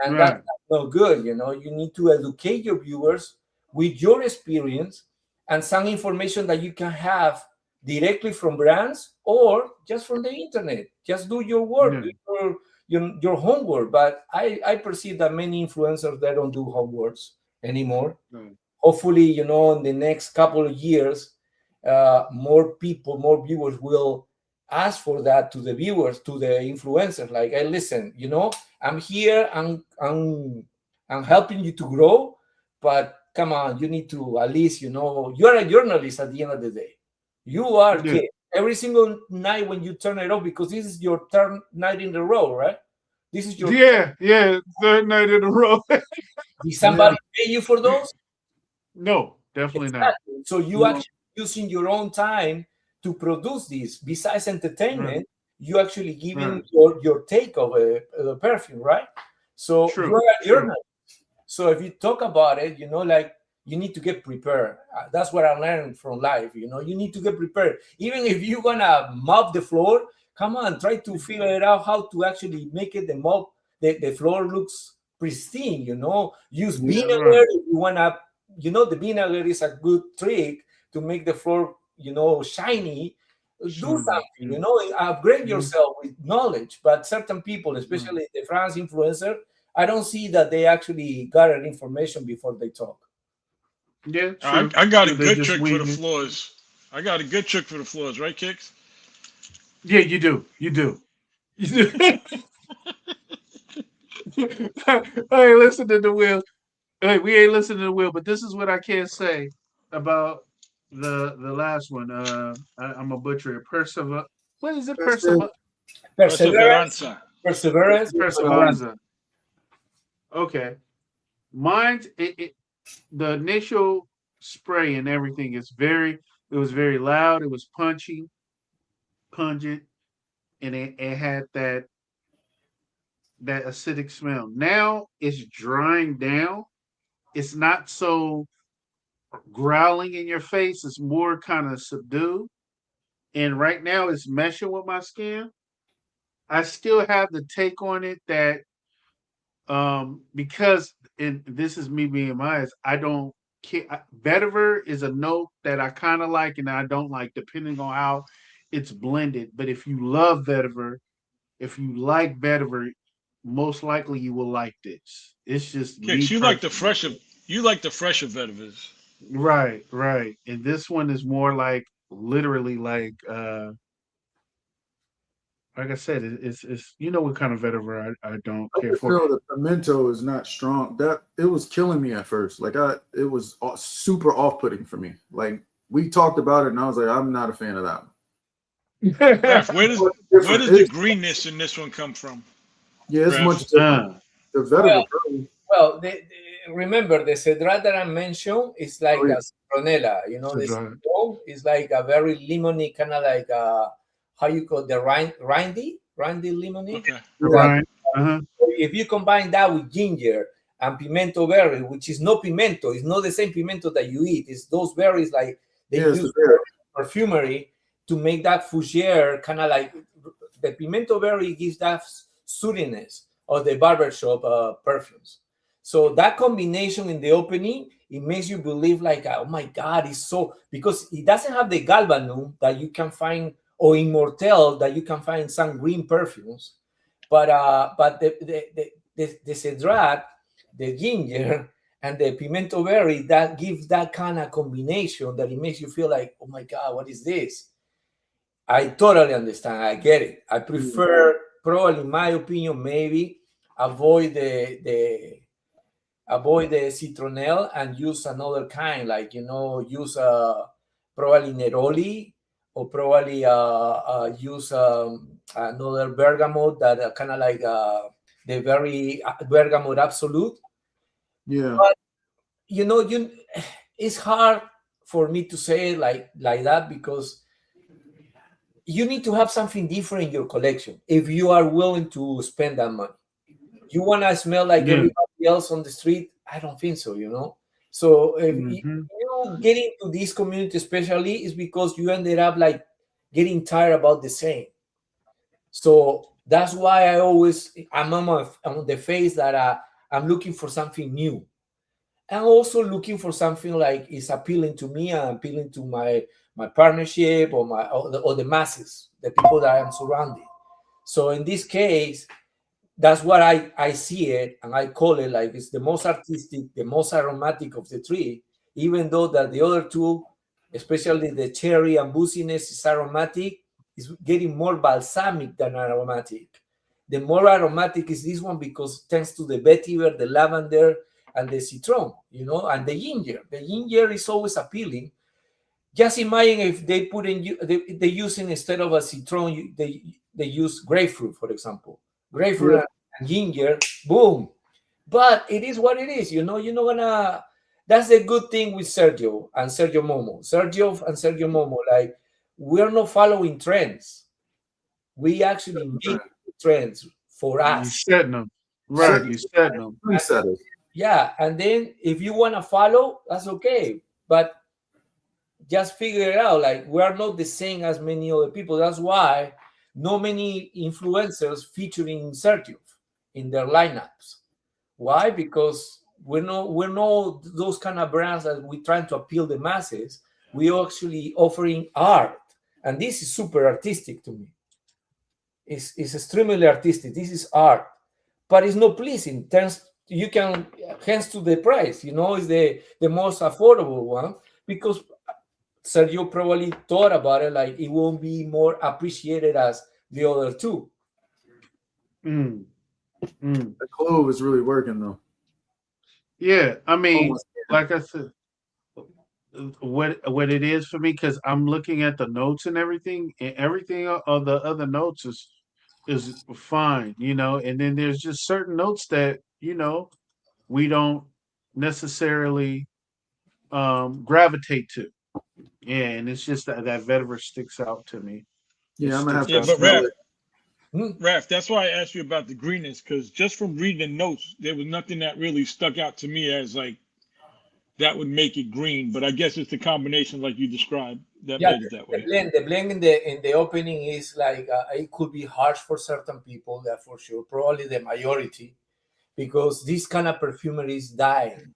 and that's not good. You need to educate your viewers with your experience and some information that you can have directly from brands or just from the internet. Just do your work, do your homework. But I perceive that many influencers, they don't do homeworks anymore. Hopefully, in the next couple of years, more viewers will ask for that to the viewers, to the influencers. Like, hey, listen, I'm here, I'm helping you to grow, but come on, you need to at least, you're a journalist at the end of the day. You are kid. Every single night when you turn it off, because this is your third night in a row, right? This is your third night in a row. Did somebody pay you for those? No, definitely not. So you actually using your own time to produce this. Besides entertainment, you actually giving your take of a perfume, right? So you're a journalist. So if you talk about it, like, you need to get prepared. That's what I learned from life. You need to get prepared. Even if you're gonna mop the floor, come on, try to figure it out how to actually make it the floor looks pristine. Use vinegar if you wanna. The vinegar is a good trick to make the floor, shiny. Do something, upgrade yourself with knowledge. But certain people, especially the France influencer, I don't see that they actually gather information before they talk. Yeah, I got a good trick for the floors. I got a good trick for the floors, right, Kicks? Yeah, you do. I ain't listening to Will. Hey, we ain't listening to Will, but this is what I can say about the last one. I'm a butcher it. What is it? Perseverance. Perseveranza. Okay. Mine's the initial spray and everything is it was very loud, it was punchy, pungent, and it had that acidic smell. Now it's drying down. It's not so growling in your face, it's more kind of subdued. And right now it's meshing with my skin. I still have the take on it that because this is me being biased, I don't care. Vetiver is a note that I kind of like and I don't like, depending on how it's blended. But if you love vetiver, if you like vetiver, most likely you will like this. It's just Kicks, you like the fresher vetivers. Right. And this one is more like literally like I said, it's what kind of vetiver I don't care for. I feel the pimento is not strong. That it was killing me at first. Like it was super off-putting for me. Like we talked about it, and I was like, I'm not a fan of that. Raf, where does the It's- greenness in this one come from? Yeah, it's Ref. much different. The vetiver pearly. Well, remember the cedrat that I mentioned is like Oh, yeah. a citronella. You know, the Cedrat. citron is like a very lemony, kind of like how you call the rindy lemony. Okay. Right. Uh-huh. If you combine that with ginger and pimento berry, which is no pimento, it's not the same pimento that you eat. It's those berries like they Yeah, it's use the berry. perfumery to make that fougere, kind of like the pimento berry gives that sootiness of the barbershop perfumes. So that combination in the opening, it makes you believe like, oh my God, it's so, because it doesn't have the galbanum that you can find, or immortel that you can find in some green perfumes. But the cedrat, the ginger, and the pimento berry, that gives that kind of combination that it makes you feel like, oh my God, what is this? I totally understand. I get it. I prefer, probably in my opinion, maybe avoid the citronelle and use another kind, like, you know, use probably neroli, or probably use another bergamot that kind of like the very bergamot absolute. Yeah. But you know, it's hard for me to say it like that, because you need to have something different in your collection if you are willing to spend that money. You want to smell like Yeah. everybody else on the street? I don't think so, you know. So if Mhm. you get into this community, especially, is because you ended up like getting tired about the same. So that's why I'm on the phase that I'm looking for something new. I'm also looking for something like is appealing to me and appealing to my partnership, or the masses, the people that I'm surrounded. So in this case, that's what I see it, and I call it like it's the most artistic, the most aromatic of the three, even though that the other two, especially the cherry and booziness, is aromatic, is getting more balsamic than aromatic. The more aromatic is this one because thanks to the vetiver, the lavender, and the citron, you know, and the ginger. The ginger is always appealing. Just imagine if they put in, they using, instead of a citron, they use grapefruit, for example. Grapefruit and ginger, boom. But it is what it is, you know. You're not gonna. That's the good thing with Sergio and Sergio Momo. Sergio and Sergio Momo, like, we're not following trends. We actually make trends for You us. setting them. Right. You setting them. Trendsetters. Yeah, and then if you want to follow, that's okay. But just figure it out. Like, we are not the same as many other people. That's why no many influencers featuring Xerjoff in their lineups. Why? Because we're not those kind of brands that we're trying to appeal the masses. We're actually offering art, and this is super artistic to me. It's extremely artistic. This is art, but it's not pleasing. You can, hence to the price. You know, it's the most affordable one, because Sergio probably thought about it like it won't be more appreciated as the other two. Mm. Mm. The clove is really working though. Yeah. I mean, Almost. like I said, what it is for me, because I'm looking at the notes and everything of the other notes is fine, you know, and then there's just certain notes that, you know, we don't necessarily gravitate to. Yeah, and it's just that vetiver sticks out to me. It Yeah, I'm gonna have sticks to Yeah, out but to smell me. Raf, it. Raf, that's why I asked you about the greenness, because just from reading the notes, there was nothing that really stuck out to me as like that would make it green. But I guess it's the combination, like you described, that Yeah, made it that way. the blend in the opening is like it could be harsh for certain people. That for sure, probably the majority, because this kind of perfumery is dying.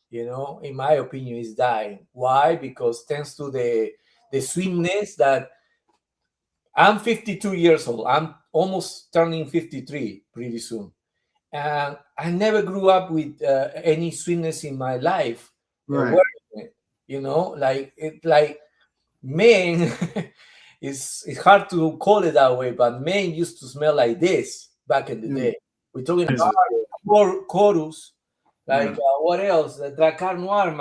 You know, in my opinion, is dying. Why? Because thanks to the sweetness that I'm 52 years old. I'm almost turning 53 pretty soon. And I never grew up with any sweetness in my life. Right. Wearing it, you know, like men, it's hard to call it that way, but men used to smell like this back in the day. We're talking Is about chorus, like Yeah. what else? The Dracar Noir,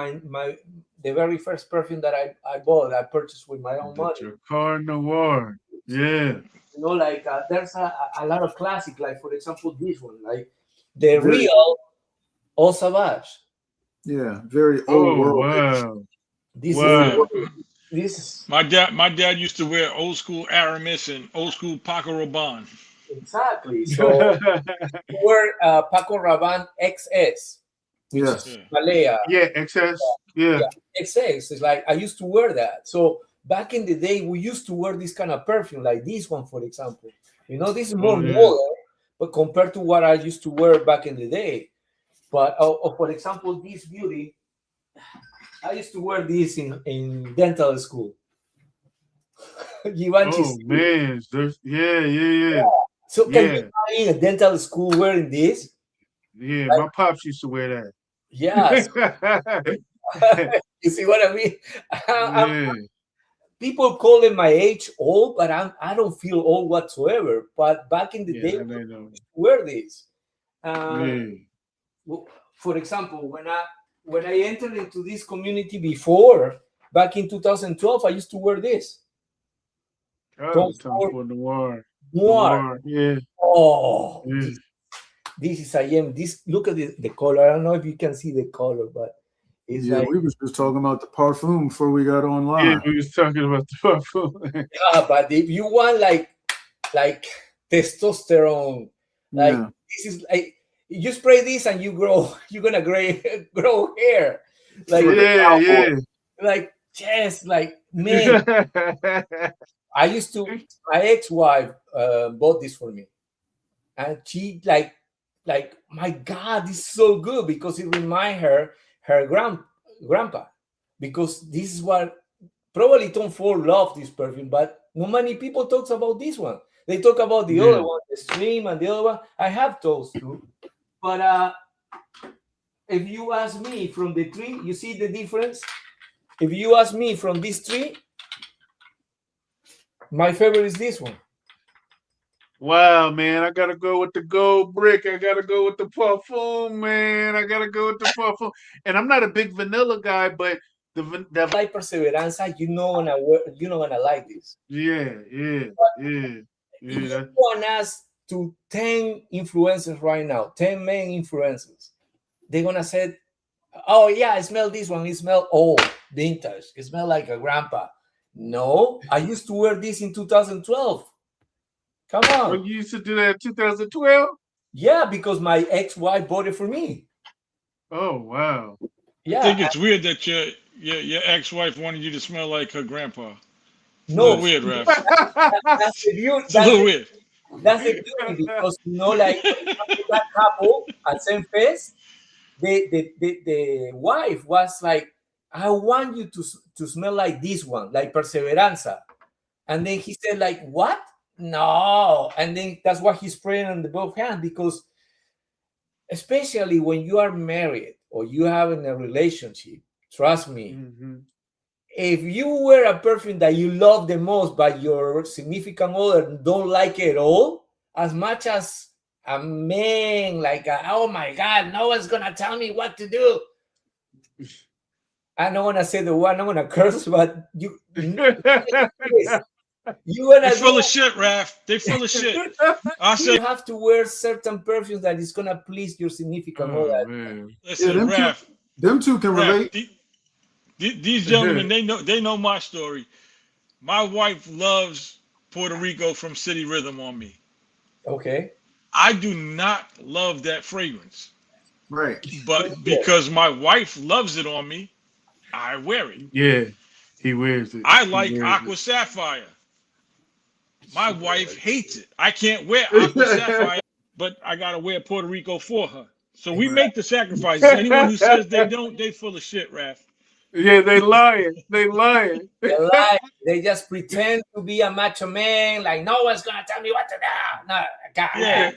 the very first perfume that I bought, I purchased with my own The money. Dracar Noir. Yeah. You know, like there's a lot of classic, like for example, this one, like the Very- real All Savage. Yeah, very Oh old world. wow. This Wow. is this is My dad used to wear old school Aramis and old school Paco Rabanne. exactly. So we're Paco Rabanne XS, which Yes. is Yeah. Malaya. Yeah, excess. Yeah. Yeah, XX is like I used to wear that. So back in the day, we used to wear this kind of perfume, like this one, for example. You know, this is more Oh, yeah. modern, but compared to what I used to wear back in the day. But for example, this beauty, I used to wear this in dental school. Givenchy. Oh man. Yeah. So can Yeah. you imagine a dental school wearing this? Yeah. My pops used to wear Yes. that. You see what I mean? Yeah. People call it my age old, but I don't feel old whatsoever. But back in the Yeah, day, I we know. wear this. Yeah. For example, when I entered into this community before, back in 2012, I used to wear this. Oh, Tom Ford Noir. Noir. Yeah. Oh, Yeah. this is I am. This look at the color. I don't know if you can see the color, but it's Yeah, like we was just talking about the parfum before we got Yeah, online. we was talking about the parfum. yeah. But if you want like testosterone, like Yeah. this is like you spray this and you're gonna grow hair, like Yeah. like yes, like man. I used to. My ex-wife bought this for me, and she like my God, this is so good because it reminds her grandpa, because this is what probably Tom Ford loved this perfume, but not many people talks about this one. They talk about the other one, the Stream, and the other one. I have those too, but if you ask me from the three, you see the difference. If you ask me from these three, my favorite is this one. Wow, man, I gotta go with the gold brick. I gotta go with the parfum, man. I gotta go with the parfum. And I'm not a big vanilla guy, but the Like Perseveranza, you're not gonna like this. yeah. If you That, want us to 10 influencers right now, 10 main influencers, they're gonna say, oh yeah, I smell this one, it smell old, vintage, it smell like a grandpa. No, I used to wear this in 2012. Come on. when you used to do that in 2012? Yeah, because my ex-wife bought it for me. Oh wow. I Yeah. think it's weird that your ex-wife wanted you to smell like her grandpa. It's a No, little weird, Raf. that's the beauty. It's a little weird. That's the beauty because like for example, that couple at same face, the wife was like, I want you to smell like this one, like Perseveranza. And then he said, like, what? No. And then that's why he's spraying on the both hands, because especially when you are married or you have in a relationship, trust me, if you wear a perfume that you love the most, but your significant other don't like it at all, as much as a man, like, oh my God, no one's gonna tell me what to do. I don't want to say the word, I'm gonna curse, but you're gonna They full of shit, Raf. They full of shit. I you said, have to wear certain perfumes that is gonna please your significant Oh other. man. listen, them Raf. Them two can Raf, relate. these gentlemen, they know my story. My wife loves Puerto Rico from City Rhythm on me. Okay. I do not love that fragrance, Right. but because my wife loves it on me, I wear it. Yeah. He wears it. I He like wears Aqua Sapphire. My wife hates it. I can't wear Aqua Sapphire, but I gotta wear Puerto Rico for her. So we make the sacrifices. Anyone who says they don't, they full of shit, Raf. Yeah, they lying. They lying. They lie. They just pretend to be a macho man, like no one's gonna tell me what to do. No, God.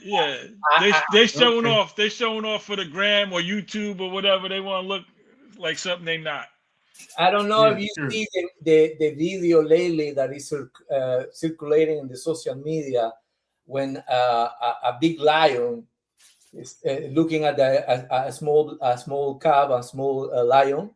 Yeah. They showing off. They showing off for the gram or YouTube or whatever. They want to look like something they not. I don't know Yeah, if you sure. see the video lately that is circulating in the social media when a big lion is looking at a small cub, a small lion,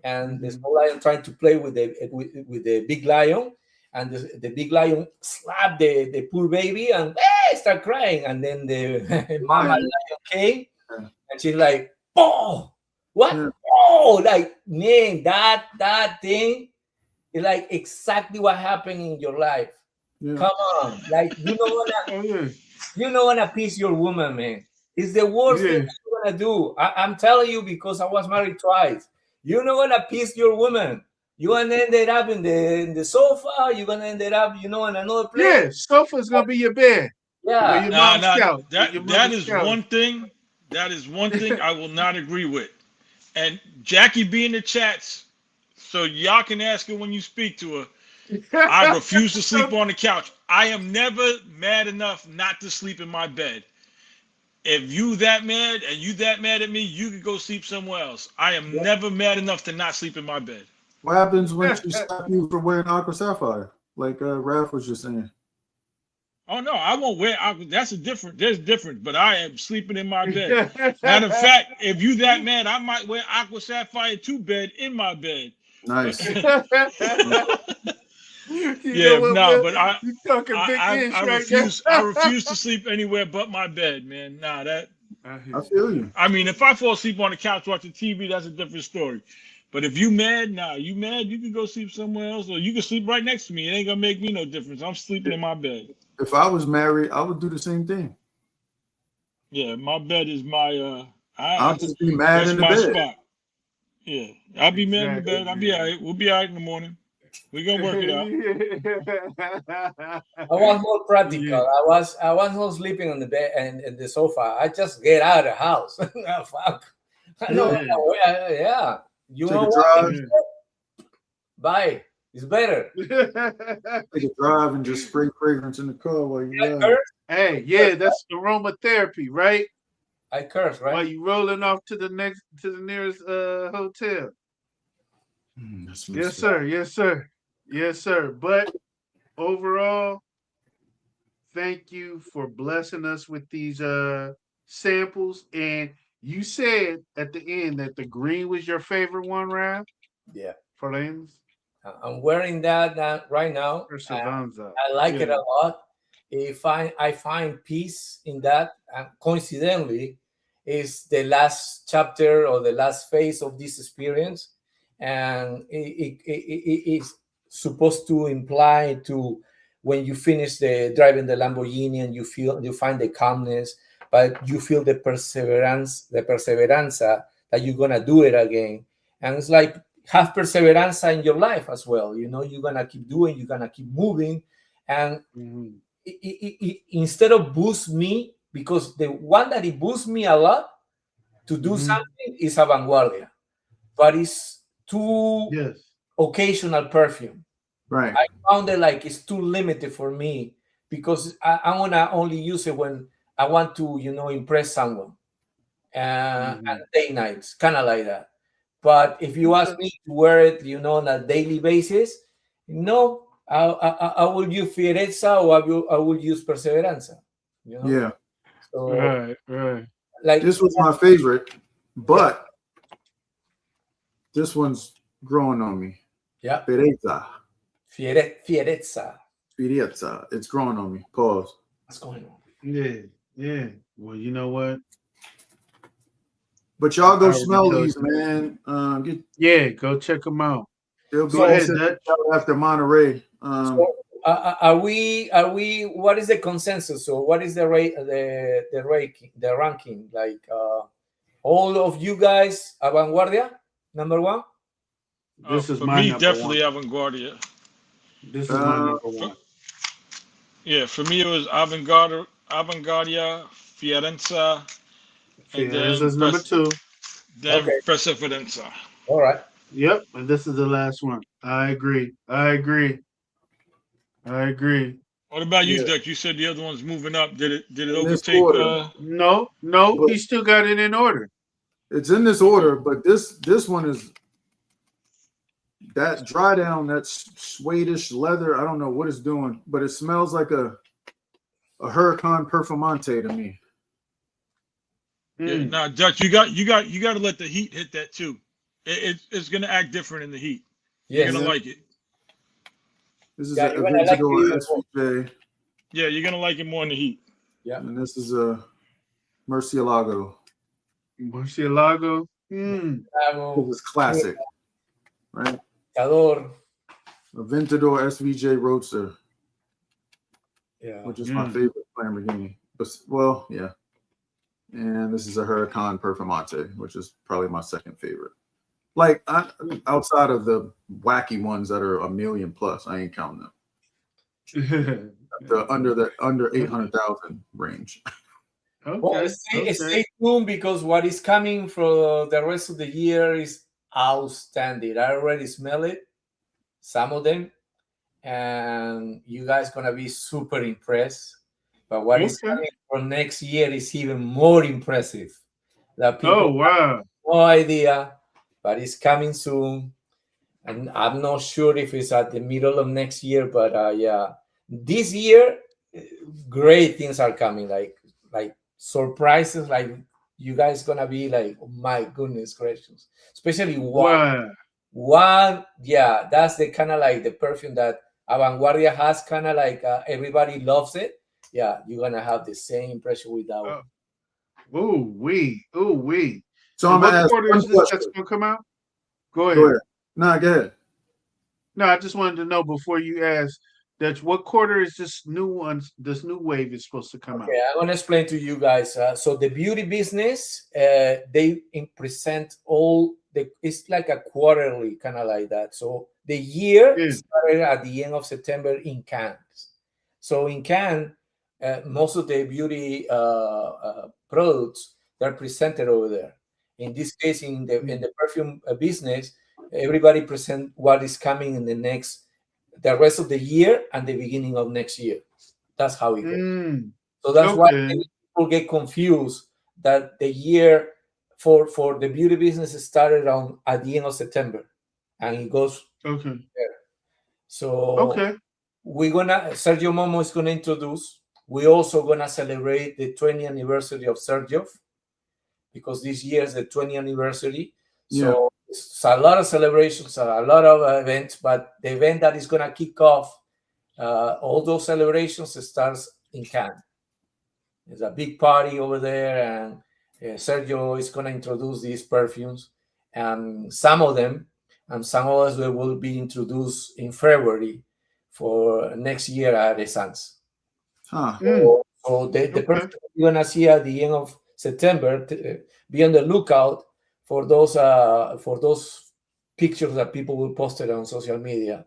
and the small lion trying to play with the big lion, and the big lion slapped the poor baby and start crying. And then the mama lion came and she's like, oh, what? Yeah. Oh, like, man, that thing is like exactly what happened in your life. Yeah. Come on, like you don't wanna appease your woman, man. It's the worst thing you're gonna do. I'm telling you because I was married twice. You don't wanna appease your woman. You're gonna end it up in the sofa. You're gonna end it up, in another place. Yeah, sofa's gonna be your bed. Yeah. Where your mom's couch. That is one thing. That is one thing I will not agree with. And Jackie be in the chats, so y'all can ask her when you speak to her. I refuse to sleep on the couch. I am never mad enough not to sleep in my bed. If you that mad and you that mad at me, you can go sleep somewhere else. I am never mad enough to not sleep in my bed. What happens when she slap you for wearing aqua sapphire? Like Raph was just saying. Oh no, I won't wear aqua. There's different, but I am sleeping in my bed. Matter of fact, if you that mad, I might wear aqua sapphire to bed in my bed. Nice. But you talking big ish I right refuse. now. I refuse to sleep anywhere but my bed, man. Nah, that. I feel you. I mean, if I fall asleep on the couch watching TV, that's a different story. But if you mad, you can go sleep somewhere else, or you can sleep right next to me. It ain't gonna make me no difference. I'm sleeping in my bed. If I was married, I would do the same thing. Yeah, my bed is my. I'll just be mad in the my bed. spot. Yeah, I'll be mad in the bed. I'll be all right. We'll be all right in the morning. We're gonna work it out. I was more practical. Yeah. I was not sleeping on the bed and in the sofa. I just get out of the house. Fuck. Yeah. You Take know a what? drive. Bye. It's better. Take a drive and just spray fragrance in the car while you Hey, yeah, that's aromatherapy, right? I curse, right? While you rolling off to the nearest hotel. Yes, sir. Yes, sir. Yes, sir. But overall, thank you for blessing us with these samples. And you said at the end that the green was your favorite one, Raph? Yeah. For lens? I'm wearing that right now. I like it a lot. I find peace in that. And coincidentally, is the last chapter or the last phase of this experience. And it is supposed to imply to when you finish driving the Lamborghini and you find the calmness, but you feel the perseverance that you're gonna do it again. And it's like have perseverance in your life as well. You're gonna keep doing, you're gonna keep moving, and it instead of boost me, because the one that it boosts me a lot to do something is a Vanguardia, but it's too occasional perfume. Right. I found it like it's too limited for me because I want to only use it when I want to, impress someone. And day nights, kind of like that. But if you ask me to wear it, on a daily basis, no, I will use Fierezza or I will use Perseveranza. Yeah. So, right. Like this was my favorite, but this one's growing on me. Yeah. Fierezza. Fierezza. It's growing on me. Pause. What's going on? Yeah. Well, you know what? But y'all go smell these, man. Go check them out. They'll be after Monterey. Are we? What is the consensus? So, what is the ranking? Like, all of you guys, Vanguardia, number one. This is for my me, number definitely one. Vanguardia. This is my number one. For me, it was Vanguardia, Fierezza, and Fierezza's number two. Then Perseveranza. All right. Yep, and this is the last one. I agree. What about you, Duck? You said the other one's moving up. Did it overtake? No, he still got it in order. It's in this order, but this one is that dry down, that suede-ish leather. I don't know what it's doing, but it smells like a Huracan Performante to me. Now, Dutch, you got to let the heat hit that too. It's gonna act different in the heat. You're gonna like it. This is Yeah, a you're gonna like Aventador it. SVJ, Yeah, you're gonna like it more in the heat. Yeah. and this is a Murcielago. Murcielago. This Lago, is classic, right? Cador. Aventador SVJ Roadster, Yeah. which is my favorite Lamborghini. But, well, yeah. And this is a Huracan Performante, which is probably my second favorite. Like, outside of the wacky ones that are $1 million plus, I ain't counting them. The under 800,000 range. Well, stay tuned because what is coming for the rest of the year is outstanding. I already smell it, some of them, and you guys gonna be super impressed. But what is coming for next year is even more impressive. That people have no idea, but it's coming soon. And I'm not sure if it's at the middle of next year, but yeah, this year, great things are coming. Like surprises, like you guys gonna be like, oh my goodness gracious, especially one, yeah, that's the kind of like the perfume that Avanguardia has, kind of like everybody loves it. Yeah, you're gonna have the same impression with that one. Ooh wee. So I'm gonna ask quarter is this that's gonna come out? Go ahead. No, go ahead. No, I just wanted to know before you ask that what quarter is this new one? This new wave is supposed to come out. Okay, I'm gonna explain to you guys. So the beauty business, they present all the. It's like a quarterly kind of like that. So the year started at the end of September in Cannes. So in Cannes, most of the beauty products they're presented over there. In this case, in the perfume business, everybody present what is coming in the rest of the year and the beginning of next year. That's how it goes. So that's why people get confused that the year for the beauty business started at the end of September, and it goes there. So Sergio Momo is gonna introduce. We're also gonna celebrate the 20th anniversary of Xerjoff, because this year is the 20th anniversary. So it's a lot of celebrations, a lot of events, but the event that is gonna kick off all those celebrations starts in Cannes. There's a big party over there, and Sergio is going to introduce these perfumes, and some of them, and some of us will be introduced in February for next year at Essence. So the perfume you're going to see at the end of September, be on the lookout for those pictures that people will post it on social media.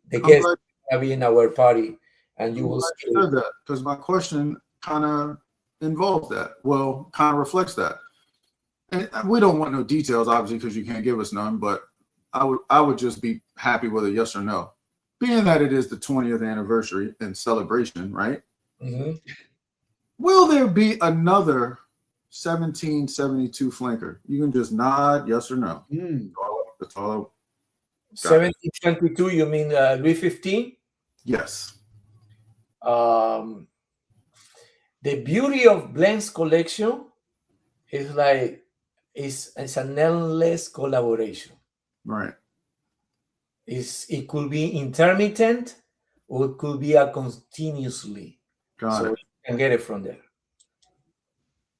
The guests are going to be in our party, and you will see that, because my question kind of involves that. Well, kind of reflects that. And we don't want no details, obviously, because you can't give us none, but I would just be happy with a yes or no. Being that it is the 20th anniversary and celebration, right? Mm-hmm. Will there be another 1772 flanker? You can just nod yes or no. That's all. 1722, you mean Louis 15? Yes. The beauty of Blend's collection is like it's an endless collaboration. Right. It could be intermittent, or it could be a continuously. Got it. You can get it from there.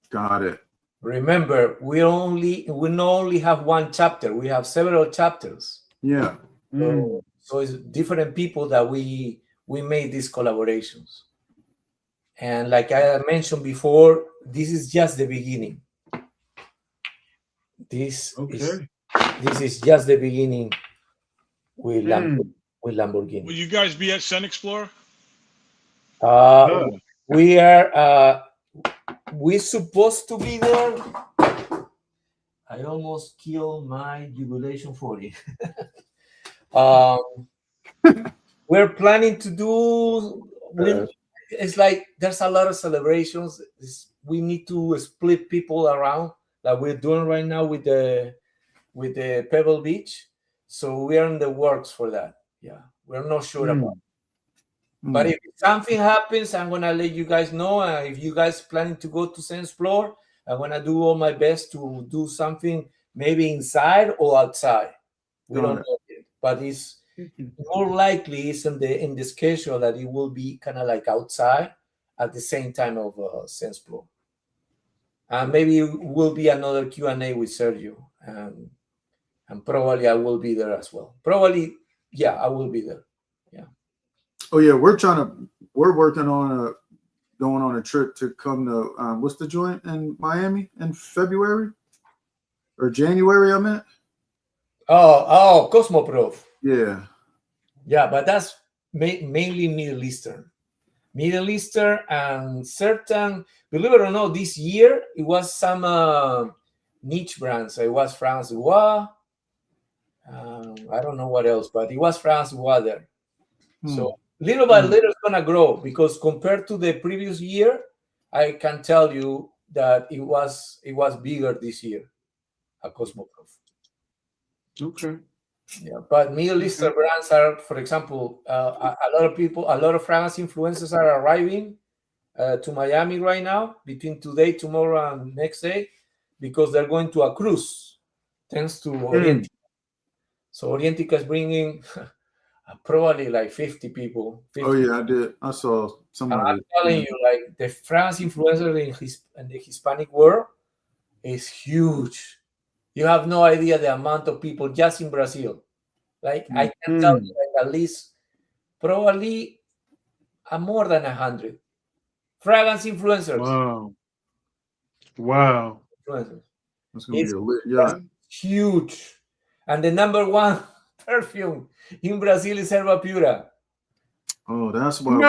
Got it. Remember, we not only have one chapter, we have several chapters. Yeah. So it's different people that we made these collaborations. And like I mentioned before, this is just the beginning. This is just the beginning with Lamborghini. Will you guys be at Sun Explorer? We're supposed to be there. I almost killed my jubilation 40. We're planning to do. It's like there's a lot of celebrations. We need to split people around, like we're doing right now with the Pebble Beach. So we are in the works for that. Yeah, we're not sure about it. But if something happens, I'm gonna let you guys know. If you guys planning to go to Saint Explore, I'm gonna do all my best to do something, maybe inside or outside. We don't know yet, but more likely is in the schedule that it will be kind of like outside at the same time of Sense Pro. And maybe it will be another Q&A with Sergio. And probably I will be there as well. Probably, yeah, I will be there. Yeah. Oh yeah, we're working on going on a trip to come to what's the joint in Miami in February or January? I meant. Oh, Cosmoprof. Yeah. Yeah, but that's mainly Middle Eastern. Middle Eastern and certain, believe it or not, this year it was some niche brands. It was Francois. I don't know what else, but it was Francois there. So little by little it's gonna grow because compared to the previous year, I can tell you that it was bigger this year at Cosmoprof. Okay. Yeah, but Middle Eastern brands are, for example, a lot of fragrance influencers are arriving to Miami right now between today, tomorrow, and next day because they're going to a cruise, thanks to Orientica. So Orientica is bringing probably like 50 people. 50 Oh yeah, I did. I saw somebody. I'm telling you, like the France influencer in the Hispanic world is huge. You have no idea the amount of people just in Brazil. Like I can tell you, like at least probably more than 100 fragrance influencers. Wow. Influencers. It's gonna be a lit yacht. Huge. And the number one perfume in Brazil is Erva Pura. Oh, that's why.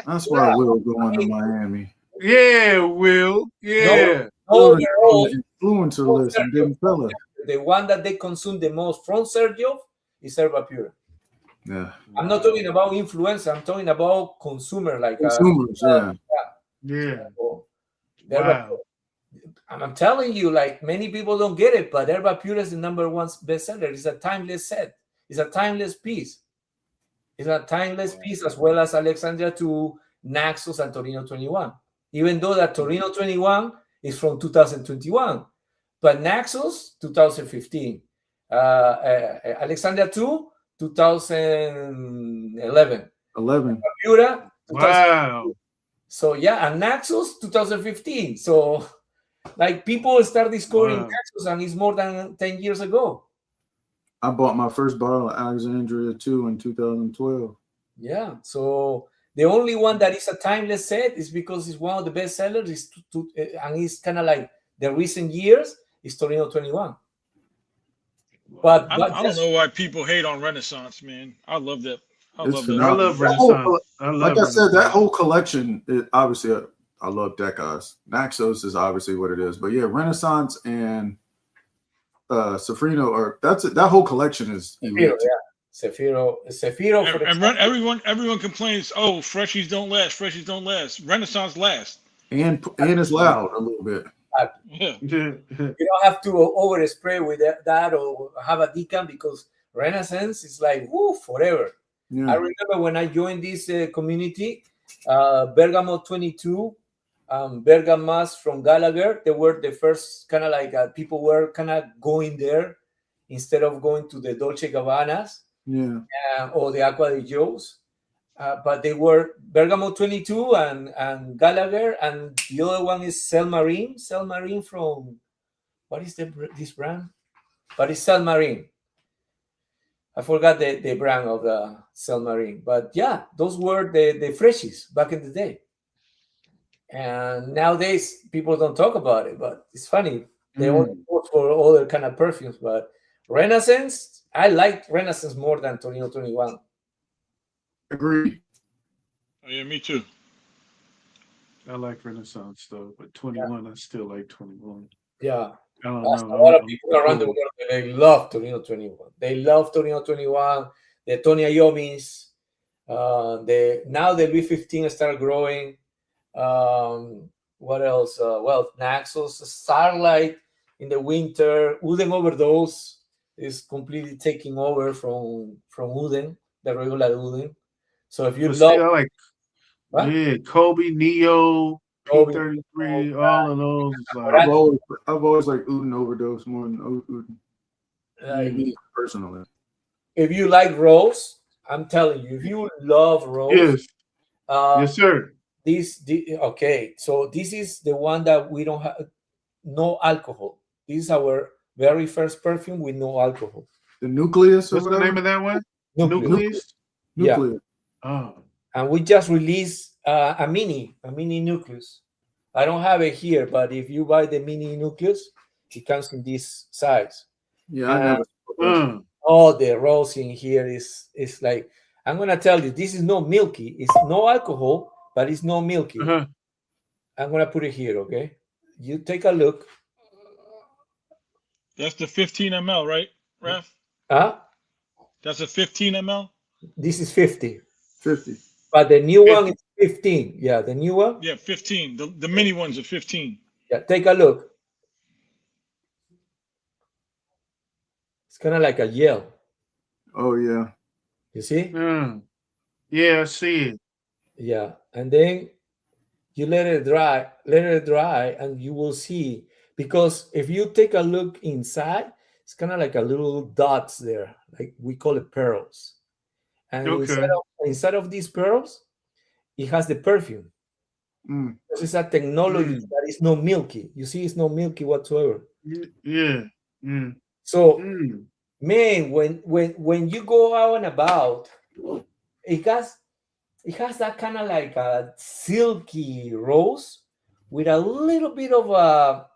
That's why Will going to Miami. Yeah, Will. Yeah. Influencer list and didn't tell us. The one that they consume the most from Xerjoff is Erva Pura. Yeah. I'm not talking about influencer. I'm talking about consumer, like consumers. Yeah. So, Wow. I'm telling you, like many people don't get it, but Erva Pura is the number one bestseller. It's a timeless set. It's a timeless piece. It's a timeless piece, as well as Alexandria 2, Naxos, and Torino 21. Even though that Torino 21 is from 2021, but Naxos 2015, Alexandria 2 2011, Pura. Wow. So yeah, and Naxos 2015. So like people start discovering Naxos, and it's more than 10 years ago. I bought my first bottle of Alexandria 2 in 2012. Yeah, so the only one that is a timeless set is because it's one of the best sellers, and it's kind of like the recent years is Torino 21. But I don't know why people hate on Renaissance, man. I love that. I love Renaissance. Like I said, that whole collection, obviously, I love Decas. Naxos is obviously what it is. But yeah, Renaissance and Sofrino, or that whole collection is elite. Sephiro. And everyone complains, oh, freshies don't last. Renaissance lasts. And it's loud a little bit. Yeah. You don't have to overspray with that or have a decant, because Renaissance is like forever. Yeah. I remember when I joined this community, Bergamo 22, Bergamas from Gallagher, they were the first kind of like people were kind of going there instead of going to the Dolce Gabbanas or the Acqua di Gio's. But they were Bergamo 22 and Gallagher, and the other one is Selmarine from, what is this brand? But it's Selmarine. I forgot the brand of the Selmarine. But yeah, those were the freshies back in the day. And nowadays, people don't talk about it, but it's funny. They only go for other kind of perfumes. But Renaissance, I like Renaissance more than Torino 21. Agree. Oh, yeah, me too. I like Renaissance though, but 21, I still like 21. Yeah. I don't know. A lot of people around the world, they love Torino 21. They love Torino 21, the Tony Iommis, now the V15 start growing. What else? Naxos, Starlight in the winter. Uden Overdose is completely taking over from Uden, the regular Uden. So if you love, Kobe, Neo, P33, all of those. I've always liked Uden Overdose more than Uden. Like, Me personally. if you like rose, I'm telling you, if you love rose, Yes. uh, Yes, sir. okay. So this is the one that we don't have no alcohol. This is our very first perfume with no alcohol. The nucleus or What's the whatever. name of that one? Nucleus. Nucleus. Yeah. Nucleus. Oh. And we just released a mini nucleus. I don't have it here, but if you buy the mini nucleus, it comes in this size. Yeah, I never. Mm. Oh, the rose in here is like, I'm gonna tell you, this is no milky. It's no alcohol, but it's no milky. Uh-huh. I'm gonna put it here, okay? You take a look. That's the 15 ml, right, Ref? Huh? That's a 15 ml. This is 50, 50. but the new 50. one is 15. Yeah, the new one. Yeah, 15. The mini ones are 15. Yeah, take a look. It's kind of like a gel. Oh yeah. You see? Mm. Yeah, I see it. Yeah, and then you let it dry, and you will see. Because if you take a look inside, it's kind of like a little dots there, like we call it pearls. And Okay. inside of these pearls, it has the perfume. Mm. This is a technology that is no milky. You see, it's no milky whatsoever. Yeah. Mm. So, Mm. man, when you go out and about, it has that kind of like a silky rose with a little bit of a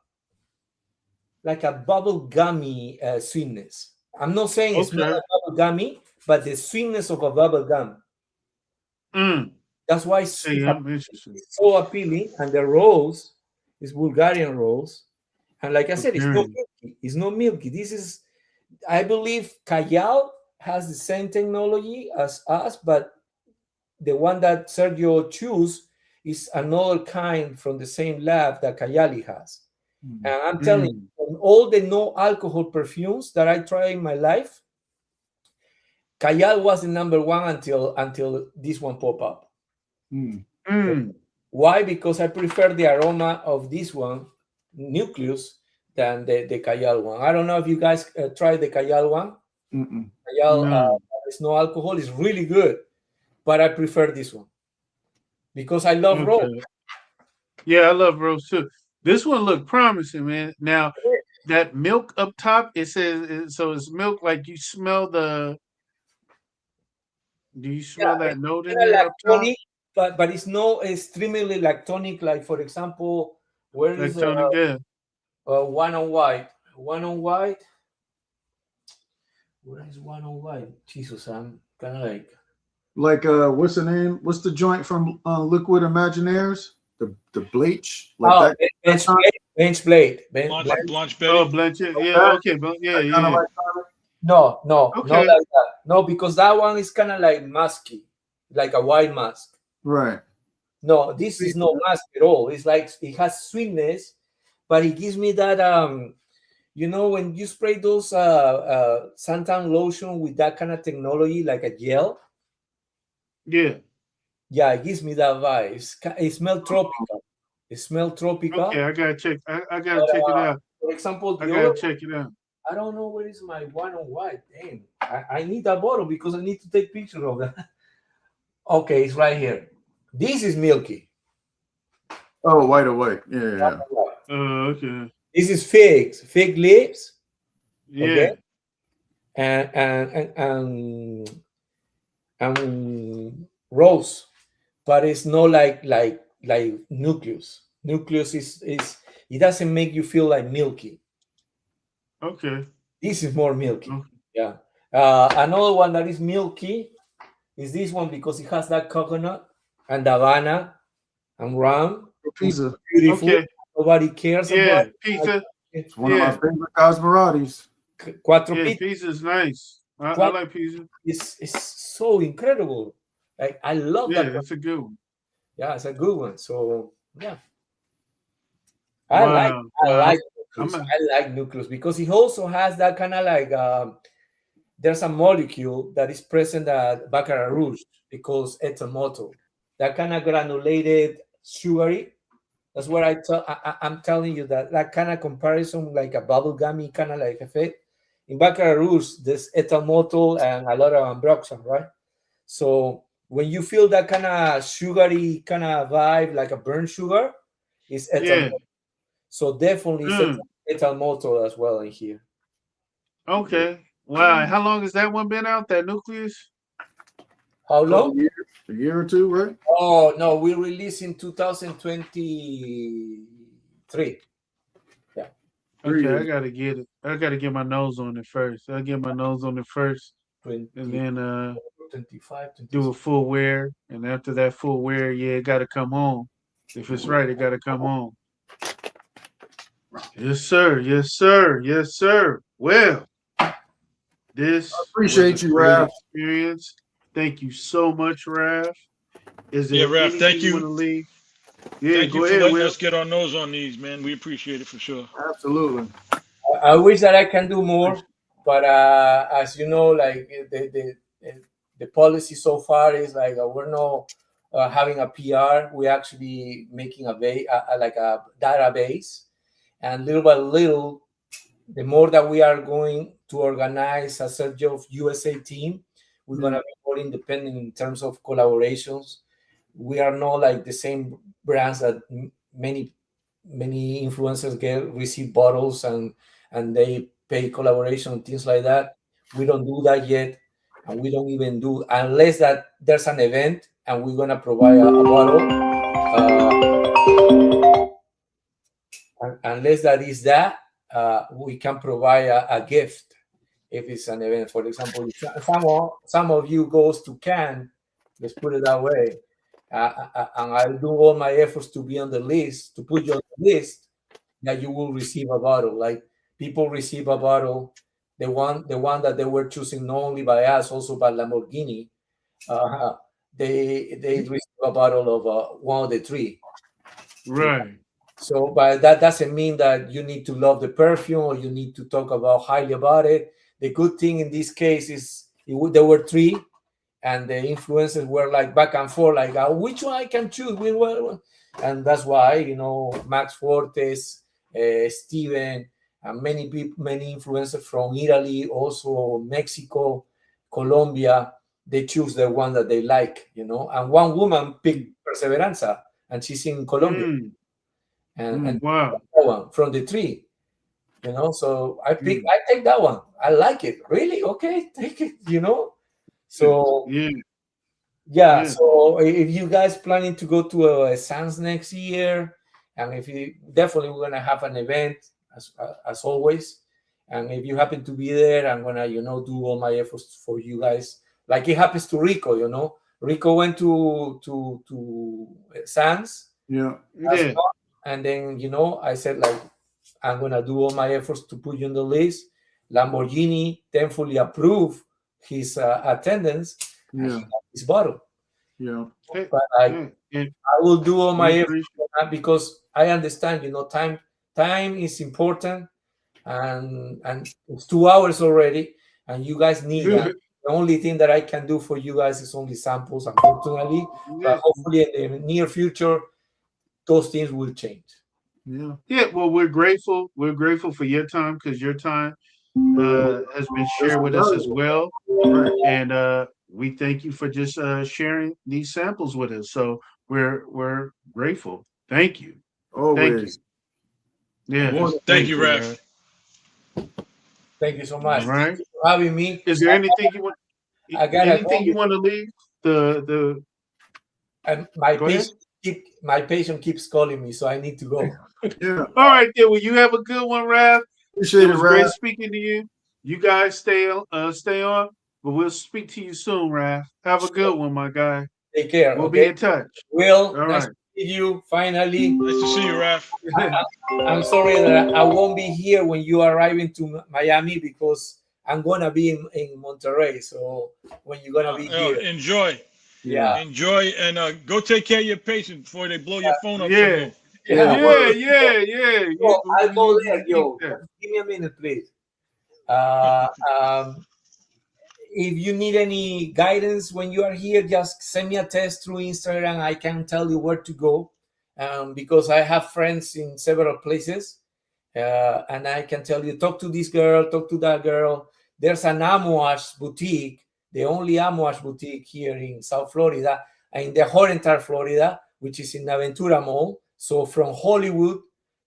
like a bubble gummy sweetness. I'm not saying it's not Okay. a bubble gummy, but the sweetness of a bubble gum. Mm. That's why Hey, I'm interested. it's so appealing. And the rose is Bulgarian rose. And like I said, it's not Okay. milky. It's not milky. This is, I believe, Callao has the same technology as us, but the one that Sergio chose is another kind from the same lab that Cayali has. Mm. And I'm telling you, from all the no alcohol perfumes that I tried in my life, Cayal was the number one until this one pop up. Mm. Mm. Why? Because I prefer the aroma of this one, Nucleus, than the Cayal one. I don't know if you guys tried the Cayal one. Mm-mm. Cayal, No. there's no alcohol, is really good, but I prefer this one because I love rose. Okay. Yeah, I love rose too. This one looked promising, man. Now that milk up top, it says so. It's milk. Like you smell the. Do you smell Yeah, that note in kind of there up top? lactonic, but it's no extremely lactonic. Like for example, where is Like Tony Depp. one on white? One on white. Where is one on white? Jesus, I'm kind of like What's the name? What's the joint from Liquid Imaginaires? The bleach, like oh, that. bench blade. Blanche Oh, Betty. Blanchett. Yeah. that, Okay. But yeah. that kind of Yeah. like that? No, not Okay. like that. No, because that one is kind of like musky, like a white mask. Right. No, this is no mask at all. It's like it has sweetness, but it gives me that you know, when you spray those suntan lotion with that kind of technology, like a gel. Yeah. Yeah, it gives me that vibe. It smells tropical. It smells tropical. Okay. I gotta check. I gotta But, check it out. for example, I the gotta other check it out. I don't know where is my one on white. Damn, I need that bottle because I need to take picture of that. Okay, it's right here. This is milky. Oh, White Awake. Yeah. Okay. This is fig leaves. Yeah. Okay. And rose, but it's not like nucleus. Nucleus is it doesn't make you feel like milky. Okay. This is more milky. Okay. Yeah. Another one that is milky is this one because it has that coconut and Havana and rum. Pizza. Beautiful. Okay. Nobody cares Yeah. about Pizza. It's one of my favorite Cosmeratis. Quattro Yeah. Pizza. Pizza's nice. I like pizza. It's so incredible. Like, I love Yeah, that. that's a good one. Yeah, it's a good one. So yeah, Wow. I like Nucleus because it also has that kind of like there's a molecule that is present at Baccarat Rouge because it's a motto. That kind of granulated sugary. That's what I'm telling you that kind of comparison, like a bubble gummy kind of like effect, in Baccarat Rouge, there's ethyl methyl and a lot of ambroxan, right? So when you feel that kind of sugary kind of vibe, like a burnt sugar, it's ethyl. Yeah. So definitely Mm. ethyl methyl as well in here. Okay. Wow. How long has that one been out? That nucleus? How long? A year or two, right? Oh no, we released in 2023. Yeah. Okay, I gotta get it. I gotta get my nose on it first. I'll get my nose on it first, 20, and then 25, do a full wear. And after that full wear, yeah, it gotta come home. If it's right, it gotta come home. Yes, sir. Yes, sir. Yes, sir. Well, this Appreciate was a you, great Raph. experience. Thank you so much, Raph. Is there Yeah, Raph, anything thank you you. want to leave? Yeah, Thank go you for ahead, letting Will. us get our nose on these, man. We appreciate it for sure. Absolutely. I wish that I can do more, but as you know, like the policy so far is like we're not having a PR. We're actually making like a database, and little by little, the more that we are going to organize a Xerjoff USA team, we're gonna be more independent in terms of collaborations. We are not like the same brands that many influencers receive bottles and they pay collaboration, things like that. We don't do that yet, and we don't even do unless that there's an event and we're gonna provide a bottle. Unless that is that, we can provide a gift if it's an event. For example, if some of you goes to Cannes, let's put it that way, and I'll do all my efforts to be on the list, to put you on the list, that you will receive a bottle. Like people receive a bottle, the one that they were choosing not only by us, also by Lamborghini. They receive a bottle of one of the three. Right. So, but that doesn't mean that you need to love the perfume or you need to talk highly about it. The good thing in this case is there were three, and the influencers were like back and forth, like which one I can choose. And that's why Max Fortes, Steven, and many people, many influencers from Italy, also Mexico, Colombia, they choose the one that they like, And one woman picked Perseveranza, and she's in Colombia. And Wow. that one from the tree, So I take that one. I like it. Really? Okay, take it. So yeah. So if you guys planning to go to a Sans next year, and if you definitely we're gonna have an event as always, and if you happen to be there, I'm gonna do all my efforts for you guys. Like it happens to Rico. Rico went to Sans. Yeah. And then, I said, like, I'm going to do all my efforts to put you on the list. Lamborghini thankfully approved his attendance and he got his bottle. Yeah. But I will do all my efforts because I understand, time is important, and it's 2 hours already, and you guys need that. The only thing that I can do for you guys is only samples, unfortunately. But hopefully in the near future, those things will change. Yeah. Well, we're grateful. We're grateful for your time because your time has been shared with us as well. And we thank you for just sharing these samples with us. So we're grateful. Thank you. Always. Thank you. Yeah. Well, thank you, Raph. Thank you so much. All right. Thank you for having me. Is there anything you want? Anything you want to leave? My patient keeps calling me, so I need to go. Yeah. All right, then. Well, you have a good one, Raph. Appreciate it was Raph. Great speaking to you. You guys stay on, but we'll speak to you soon, Raph. Have a good one, my guy. Take care. We'll be in touch. Will, all nice right. to see you finally. Nice to see you, Raph. I'm sorry that I won't be here when you arrive into Miami because I'm gonna be in Monterrey. So when you're gonna be here, enjoy. Yeah. Enjoy and go take care of your patient before they blow your phone up. Yeah. Well, I'll go there, yo. Give me a minute, please. If you need any guidance when you are here, just send me a text through Instagram. I can tell you where to go because I have friends in several places, and I can tell you, talk to this girl, talk to that girl. There's an Amouage boutique, the only Amouage boutique here in South Florida, and in the whole entire Florida, which is in Aventura Mall. So from Hollywood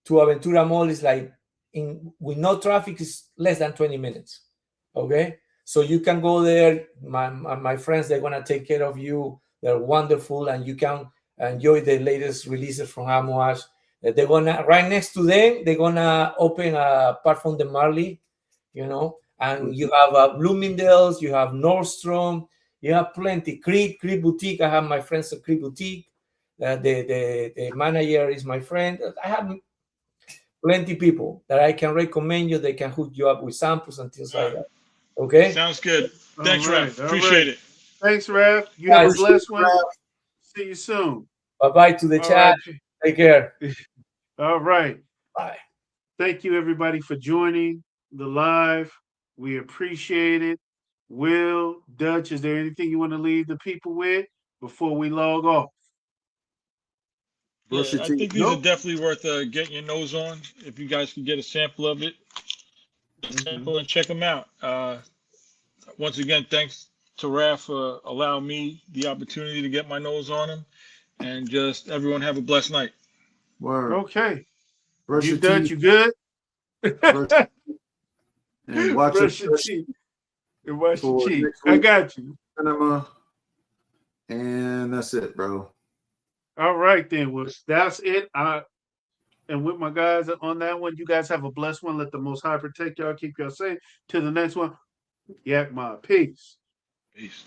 to Aventura Mall is like, with no traffic, is less than 20 minutes. Okay, so you can go there. My friends, they're gonna take care of you. They're wonderful, and you can enjoy the latest releases from Amouage. They're gonna, right next to them, they're gonna open a Parfum de Marley, and you have Bloomingdale's, you have Nordstrom, you have plenty. Creed Boutique. I have my friends at Creed Boutique. The manager is my friend. I have plenty people that I can recommend you. They can hook you up with samples and things like that. Okay. Sounds good. Thanks, All right, Raph. all Appreciate right. it. Thanks, Raph. You have a Guys, blessed one. See you soon. Bye-bye to the All chat. right. Take care. All right. Bye. Thank you, everybody, for joining the live. We appreciate it. Will, Dutch, is there anything you want to leave the people with before we log off? Yeah, Brush your I teeth. think these Nope. are definitely worth getting your nose on. If you guys can get a sample of it, sample and check them out. Once again, thanks to Raph for allowing me the opportunity to get my nose on them. And just everyone have a blessed night. Word. Okay. Brush You your Dutch, teeth. you good? Brush and watch Brush your your teeth. And wash your for teeth. next I week. got you. Cinema. And that's it, bro. All right, then. Well, that's it. And with my guys on that one, you guys have a blessed one. Let the Most High protect y'all, keep y'all safe. To the next one, Yak Ma. Peace. Peace.